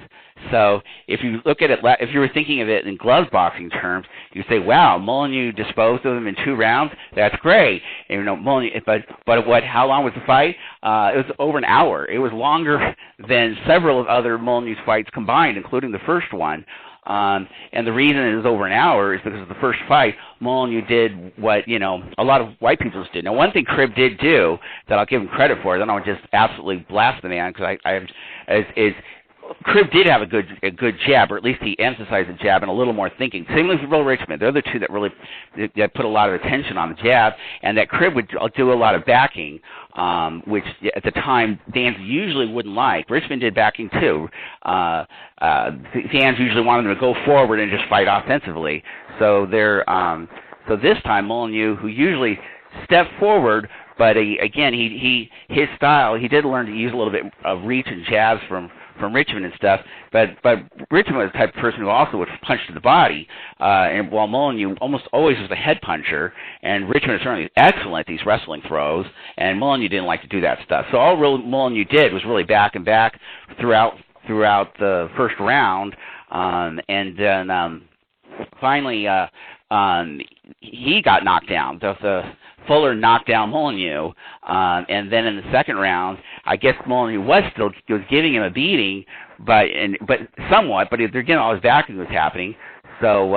So if you look at it, if you were thinking of it in glove boxing terms, you say, "Wow, Molineaux disposed of him in 2 rounds. That's great." And, Molineaux, but how long was the fight? It was over an hour. It was longer than several of other Molineaux's fights combined, including the first one. And the reason it was over an hour is because of the first fight, Molineaux did what, a lot of white people did. Now, one thing Cribb did do that I'll give him credit for, I don't want to just absolutely blast the man, because is Cribb did have a good jab, or at least he emphasized the jab and a little more thinking. Same with Bill Richmond. They're the two that really put a lot of attention on the jab, and that Cribb would do a lot of backing, which at the time fans usually wouldn't like. Richmond did backing too. Fans usually wanted them to go forward and just fight offensively. So so this time Molineaux, who usually stepped forward, but his style, he did learn to use a little bit of reach and jabs from Richmond and stuff, but Richmond was the type of person who also would punch to the body, and while Molineaux almost always was a head puncher, and Richmond is certainly excellent at these wrestling throws, and Molineaux didn't like to do that stuff. So all Molineaux did was really back and back throughout the first round, and then finally he got knocked down. The Fuller knocked down Molineaux, and then in the second round, I guess Molineaux was giving him a beating, but somewhat. But again, all his backing was happening. So,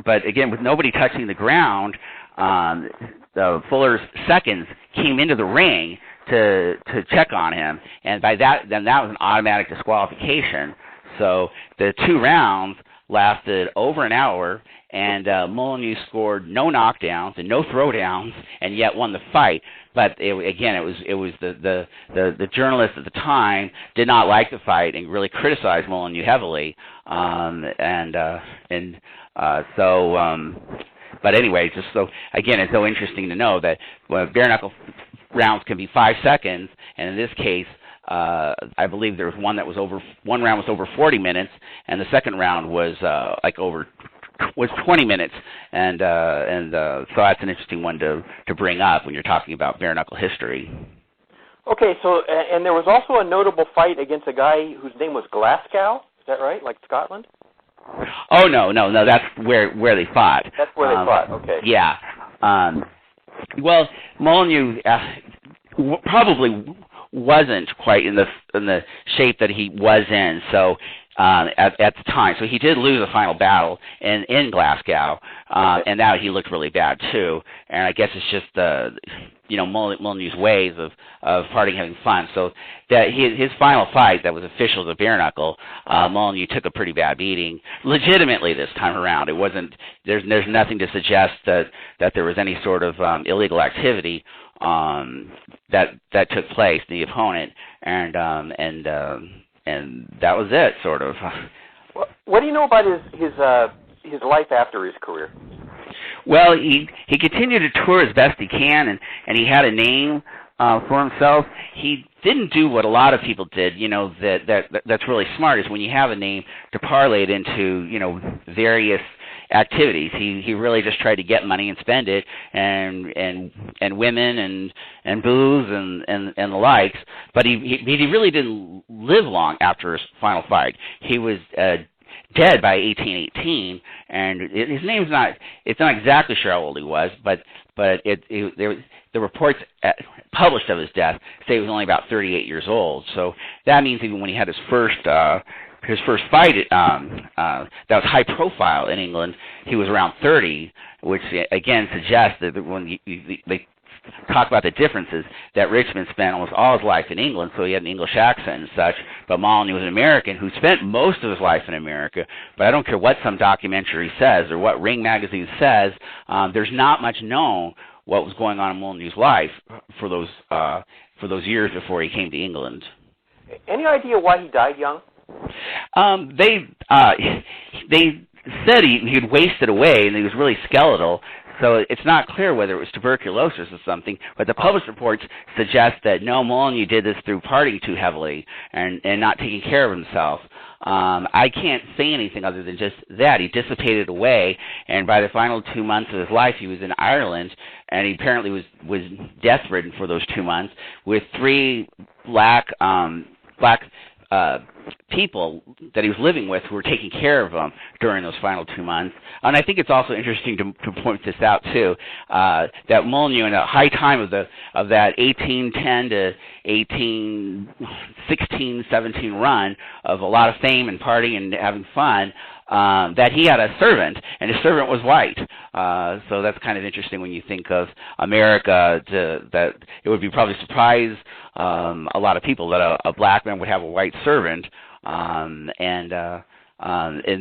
but again, with nobody touching the ground, the Fuller's seconds came into the ring to check on him, and by that, then that was an automatic disqualification. So the 2 rounds lasted over an hour, and Molineaux scored no knockdowns and no throwdowns, and yet won the fight. But it was the journalists at the time did not like the fight and really criticized Molineaux heavily, But anyway, just so again, it's so interesting to know that bare knuckle rounds can be 5 seconds, and in this case, I believe there was one round was over 40 minutes, and the second round was 20 minutes, and so that's an interesting one to bring up when you're talking about bare knuckle history. Okay, so and there was also a notable fight against a guy whose name was Glasgow. Is that right? Like Scotland? Oh no, that's where they fought. That's where they fought. Okay. Yeah. Well, Molineaux probably wasn't quite in the shape that he was in. So at the time, so he did lose a final battle in Glasgow, and now he looked really bad too. And I guess it's just Molineaux's ways of partying, having fun. So that his final fight that was official as a bare knuckle, Molineaux took a pretty bad beating, legitimately this time around. It wasn't. There's nothing to suggest that there was any sort of illegal activity that took place to the opponent, and that was it, sort of. What do you know about his life after his career? Well, he continued to tour as best he can, and he had a name for himself. He didn't do what a lot of people did, that's really smart, is when you have a name to parlay it into, various activities. He really just tried to get money and spend it, and women and booze and the likes. But he really didn't live long after his final fight. He was dead by 1818, and his name's not. It's not exactly sure how old he was, but the reports published of his death say he was only about 38 years old. So that means even when he had his first fight that was high profile in England, he was around 30, which again suggests that when they talk about the differences, that Richmond spent almost all his life in England, so he had an English accent and such, but Molineaux was an American who spent most of his life in America. But I don't care what some documentary says or what Ring magazine says, there's not much known what was going on in Molineaux's life for those years before he came to England. Any idea why he died young? They said he had wasted away and he was really skeletal. So it's not clear whether it was tuberculosis or something, but the published reports suggest that no, Molineaux did this through partying too heavily and not taking care of himself. I can't say anything other than just that. He dissipated away, and by the final 2 months of his life, he was in Ireland, and he apparently was death-ridden for those 2 months with 3 black people that he was living with who were taking care of him during those final 2 months. And I think it's also interesting to point this out too, that Molineaux, in the high time of that 1810 to 1816, 17 run of a lot of fame and partying and having fun, that he had a servant, and his servant was white. So that's kind of interesting when you think of America, that it would be probably surprise a lot of people that a black man would have a white servant, and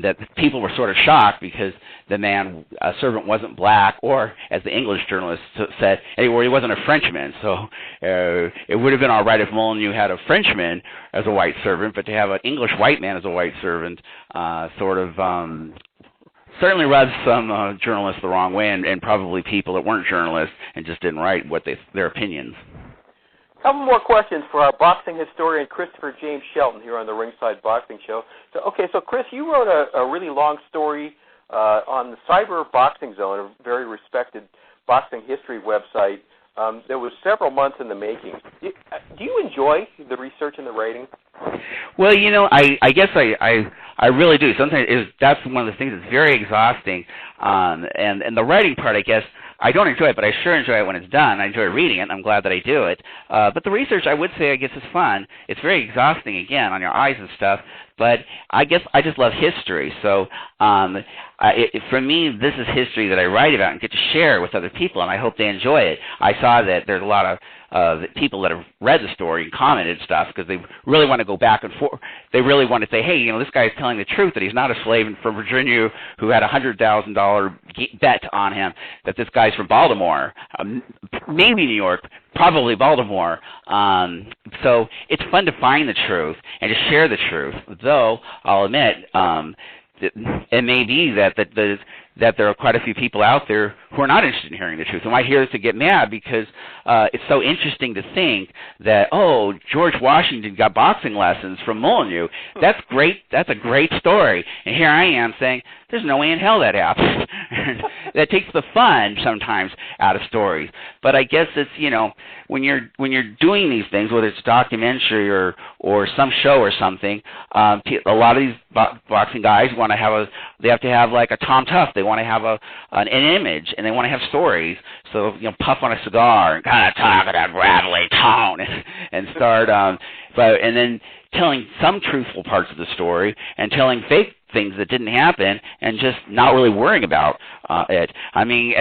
that people were sort of shocked because a servant wasn't black, or as the English journalists said, anyway, he wasn't a Frenchman. So it would have been all right if Molineaux had a Frenchman as a white servant, but to have an English white man as a white servant certainly rubs some journalists the wrong way, and probably people that weren't journalists and just didn't write their opinions. A couple more questions for our boxing historian, Christopher James Shelton, here on the Ringside Boxing Show. So Chris, you wrote a really long story on the Cyber Boxing Zone, a very respected boxing history website that was several months in the making. Do you enjoy the research and the writing? Well, I guess I I really do. Sometimes that's one of the things that's very exhausting. And the writing part, I guess, I don't enjoy it, but I sure enjoy it when it's done. I enjoy reading it, and I'm glad that I do it. But the research, I would say, I guess, is fun. It's very exhausting, again, on your eyes and stuff. But I guess I just love history. So for me, this is history that I write about and get to share with other people, and I hope they enjoy it. I saw that there's a lot of people that have read the story and commented stuff because they really want to go back and forth. They really want to say, hey, this guy's telling the truth, that he's not a slave from Virginia who had a $100,000 bet on him, that this guy's from Baltimore, maybe New York, probably Baltimore. So it's fun to find the truth and to share the truth, though I'll admit it may be that there are quite a few people out there who are not interested in hearing the truth, who might hear this to get mad because it's so interesting to think that, oh, George Washington got boxing lessons from Molineaux. That's great. That's a great story. And here I am saying, there's no way in hell that happened. That takes the fun sometimes out of stories. But I guess it's, when you're doing these things, whether it's documentary or some show or something, a lot of these boxing guys they have to have like a Tom Tough. They want to have an image, and they want to have stories. So, puff on a cigar and kind of talk in that rattly tone and start, and then telling some truthful parts of the story and telling fake things that didn't happen and just not really worrying about it. I mean,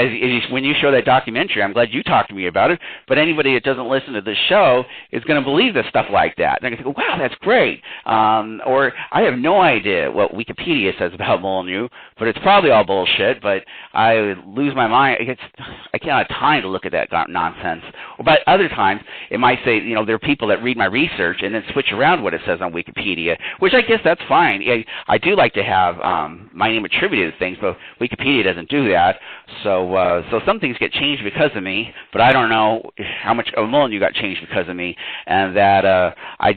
when you show that documentary, I'm glad you talked to me about it, but anybody that doesn't listen to the show is going to believe this stuff like that. They're going to go, wow, that's great. Or I have no idea what Wikipedia says about Molineaux, but it's probably all bullshit, but I lose my mind. I can't have time to look at that nonsense. But other times, it might say, there are people that read my research and then switch around what it says on Wikipedia, which I guess that's fine. I do like to have my name attributed to things, but Wikipedia doesn't do that. So some things get changed because of me, but I don't know how much Molineaux got changed because of me. And that I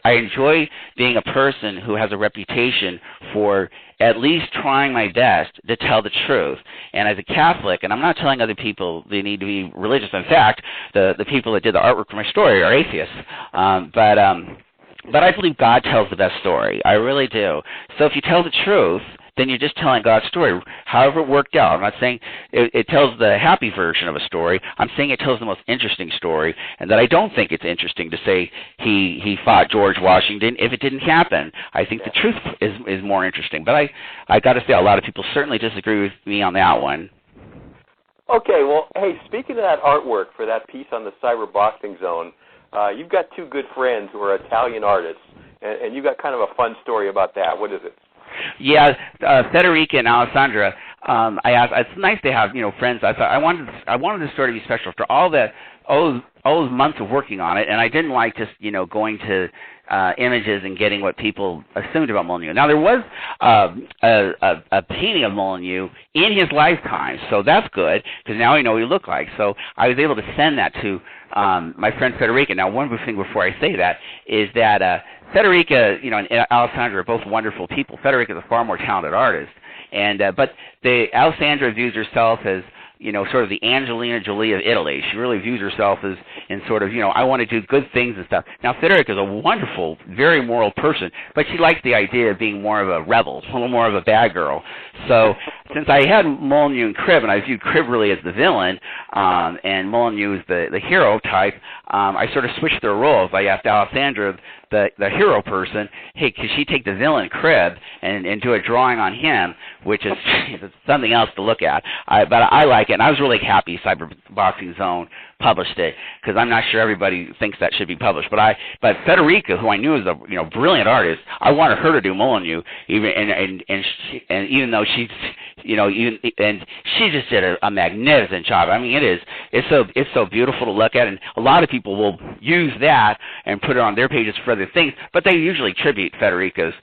enjoy being a person who has a reputation for at least trying my best to tell the truth. And as a Catholic, and I'm not telling other people they need to be religious. In fact, the people that did the artwork for my story are atheists. But I believe God tells the best story. I really do. So if you tell the truth, then you're just telling God's story, however it worked out. I'm not saying it tells the happy version of a story. I'm saying it tells the most interesting story, and that I don't think it's interesting to say he fought George Washington if it didn't happen. I think the truth is more interesting. But I got to say, a lot of people certainly disagree with me on that one. Okay, well, hey, speaking of that artwork for that piece on the Cyber Boxing Zone, you've got two good friends who are Italian artists, and you've got kind of a fun story about that. What is it? Yeah, Federica and Alessandra. I asked. It's nice to have friends. I thought I wanted the story to be special after all those months of working on it, and I didn't like just going to images and getting what people assumed about Molineaux. Now there was a painting of Molineaux in his lifetime, so that's good because now I know what he looked like. So I was able to send that to my friend Federica. Now one thing before I say that is that Federica, and Alessandra are both wonderful people. Federica is a far more talented artist, and but Alessandra views herself as sort of the Angelina Jolie of Italy. She really views herself as in sort of, I want to do good things and stuff. Now, Federica is a wonderful, very moral person, but she likes the idea of being more of a rebel, a little more of a bad girl. So since I had Molineaux and Cribb, and I viewed Cribb really as the villain, and Molineaux as the hero type, I sort of switched their roles. I asked Alessandra, the hero person, hey, could she take the villain Cribb and do a drawing on him, which is something else to look at. But I like it, and I was really happy Cyber Boxing Zone published it because I'm not sure everybody thinks that should be published. But Federica, who I knew was a brilliant artist, I wanted her to do Molineaux, even though she's and she just did a magnificent job. I mean, it's so beautiful to look at, and a lot of people will use that and put it on their pages for other things, but they usually tribute Federica's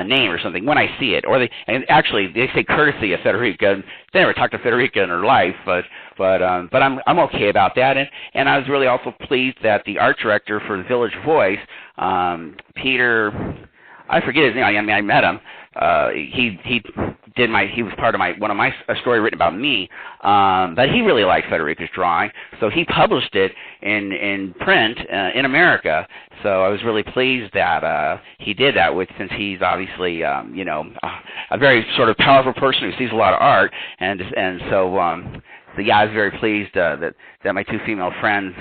name or something when I see it, and actually they say courtesy of Federica. They never talked to Federica in her life, but I'm okay about that, and I was really also pleased that the art director for the Village Voice, Peter, I forget his name. I mean, I met him. He was part of a story written about me, but he really liked Federico's drawing, so he published it in print in America. So I was really pleased that he did that, since he's obviously a very sort of powerful person who sees a lot of art, and so I was very pleased that my two female friends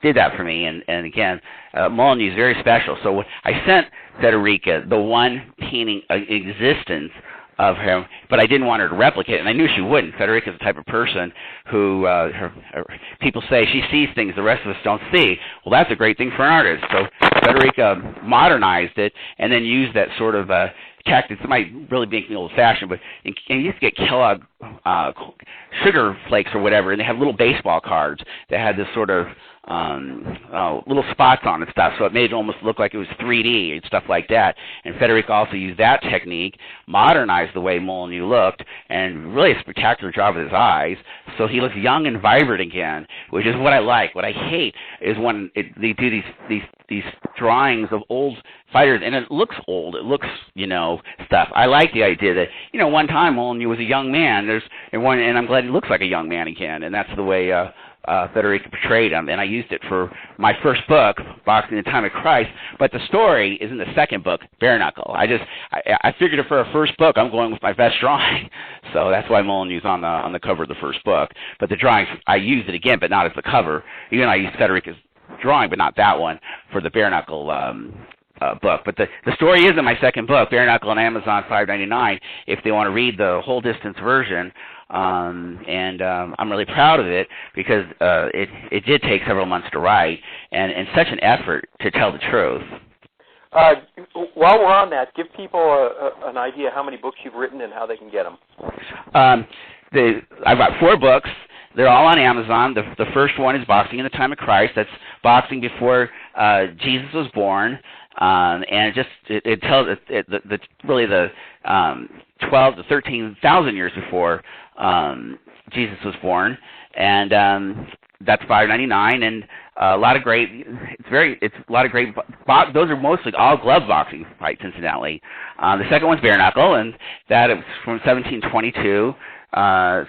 did that for me, and again, Molineaux is very special. So I sent Federica the one painting existence of him, but I didn't want her to replicate it, and I knew she wouldn't. Federica's the type of person who people say she sees things the rest of us don't see. Well, that's a great thing for an artist. So Federica modernized it and then used that sort of tactics. It might really make me old-fashioned, but you used to get Kellogg sugar flakes or whatever, and they have little baseball cards that had this sort of little spots on and stuff, so it made it almost look like it was 3D and stuff like that. And Federico also used that technique, modernized the way Molineaux looked, and really a spectacular job with his eyes, so he looks young and vibrant again, which is what I like. What I hate is when they do these drawings of old fighters, and it looks old. It looks, stuff. I like the idea that, one time Molineaux was a young man, and I'm glad he looks like a young man again, and that's the way Federico portrayed him, and I used it for my first book, Boxing in the Time of Christ, but the story is in the second book, Bare Knuckle. I figured if for a first book, I'm going with my best drawing, so that's why Molineaux's on the cover of the first book. But the drawings, I used it again, but not as the cover. Even I used Federico's drawing, but not that one, for the Bare Knuckle book. But the story is in my second book, Bare Knuckle, on Amazon, $5.99, if they want to read the whole distance version. And I'm really proud of it because it did take several months to write and such an effort to tell the truth. While we're on that, give people an idea how many books you've written and how they can get them. I've got 4 books. They're all on Amazon. The first one is Boxing in the Time of Christ. That's boxing before Jesus was born. And it tells really the 12 to 13,000 years before Jesus was born, and that's $5.99, and a lot of great. It's a lot of great. Those are mostly all glove boxing fights, incidentally. The second one's Bare Knuckle, and that is from 1722.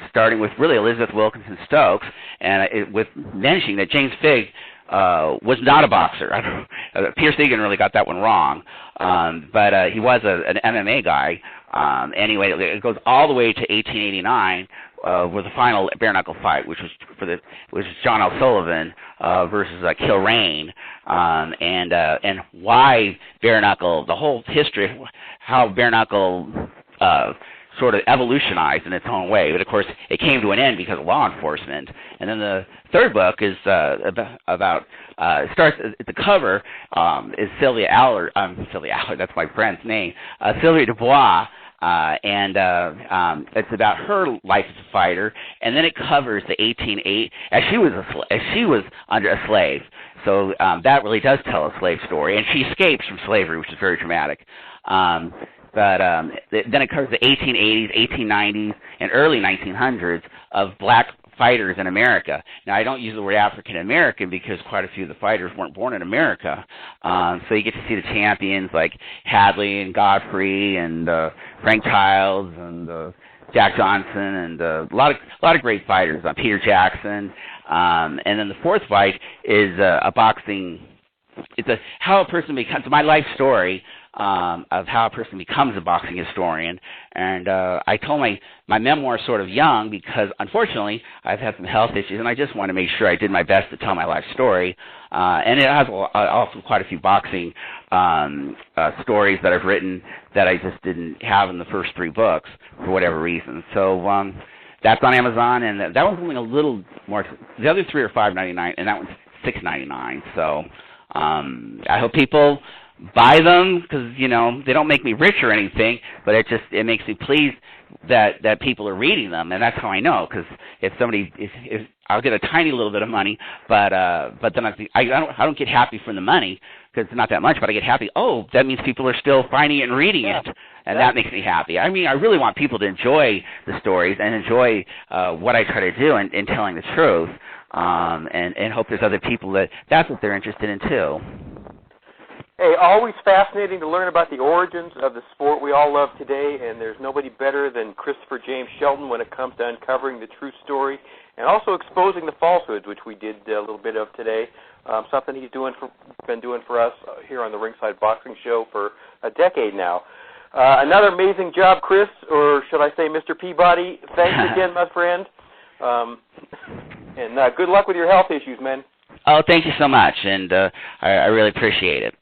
Starting with really Elizabeth Wilkinson Stokes, and with mentioning that James Figg was not a boxer. Pierce Egan really got that one wrong, but he was an MMA guy. Anyway, it goes all the way to 1889 with the final bare knuckle fight, which was John L. Sullivan versus Kilrain, and why bare knuckle, the whole history of how bare knuckle sort of evolutionized in its own way. But, of course, it came to an end because of law enforcement. And then the third book is about starts at the cover is Sylvia Allard, that's my friend's name, Sylvia Dubois, and it's about her life as a fighter. And then it covers the 1880 as she was under a slave. So that really does tell a slave story. And she escapes from slavery, which is very dramatic. But then it covers the 1880s, 1890s, and early 1900s of black fighters in America. Now, I don't use the word African American because quite a few of the fighters weren't born in America. So you get to see the champions like Hadley and Godfrey and Frank Childs and Jack Johnson and a lot of great fighters. Peter Jackson. And then the fourth fight is a boxing. It's how a person becomes my life story. Of how a person becomes a boxing historian. And I told my memoir sort of young because, unfortunately, I've had some health issues, and I just want to make sure I did my best to tell my life story. And it has also quite a few boxing stories that I've written that I just didn't have in the first 3 books for whatever reason. So that's on Amazon, and that one's only a little more. The other 3 are $5.99, and that one's $6.99. So I hope people buy them because they don't make me rich or anything, but it makes me pleased that people are reading them, and that's how I know. Because if I'll get a tiny little bit of money, but then I don't get happy from the money because it's not that much, but I get happy. Oh, that means people are still finding it and reading it, and that makes me happy. I mean, I really want people to enjoy the stories and enjoy what I try to do in telling the truth, and hope there's other people that's what they're interested in too. Hey, always fascinating to learn about the origins of the sport we all love today, and there's nobody better than Christopher James Shelton when it comes to uncovering the true story and also exposing the falsehoods, which we did a little bit of today, something he's been doing for us here on the Ringside Boxing Show for a decade now. Another amazing job, Chris, or should I say Mr. Peabody. Thanks again, my friend, and good luck with your health issues, man. Oh, thank you so much, and I really appreciate it.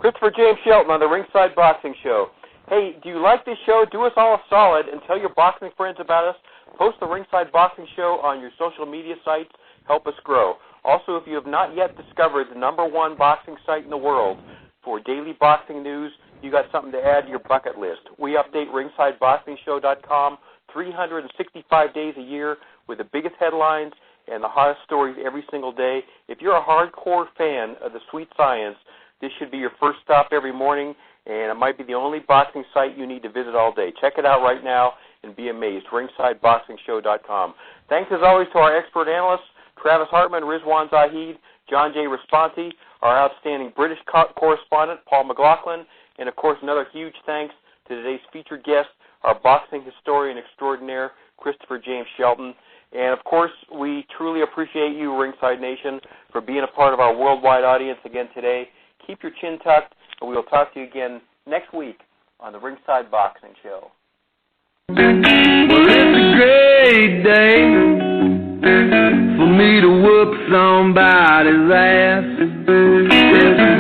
Christopher James Shelton on the Ringside Boxing Show. Hey, do you like this show? Do us all a solid and tell your boxing friends about us. Post the Ringside Boxing Show on your social media sites. Help us grow. Also, if you have not yet discovered the #1 boxing site in the world for daily boxing news, you got something to add to your bucket list. We update ringsideboxingshow.com 365 days a year with the biggest headlines and the hottest stories every single day. If you're a hardcore fan of the sweet science, this should be your first stop every morning, and it might be the only boxing site you need to visit all day. Check it out right now and be amazed. ringsideboxingshow.com. Thanks, as always, to our expert analysts, Travis Hartman, Rizwan Zahid, John J. Responti, our outstanding British correspondent, Paul McLaughlin, and, of course, another huge thanks to today's featured guest, our boxing historian extraordinaire, Christopher James Shelton. And, of course, we truly appreciate you, Ringside Nation, for being a part of our worldwide audience again today. Keep your chin tucked, and we will talk to you again next week on the Ringside Boxing Show. Well, it's a great day for me to whoop somebody's ass. It's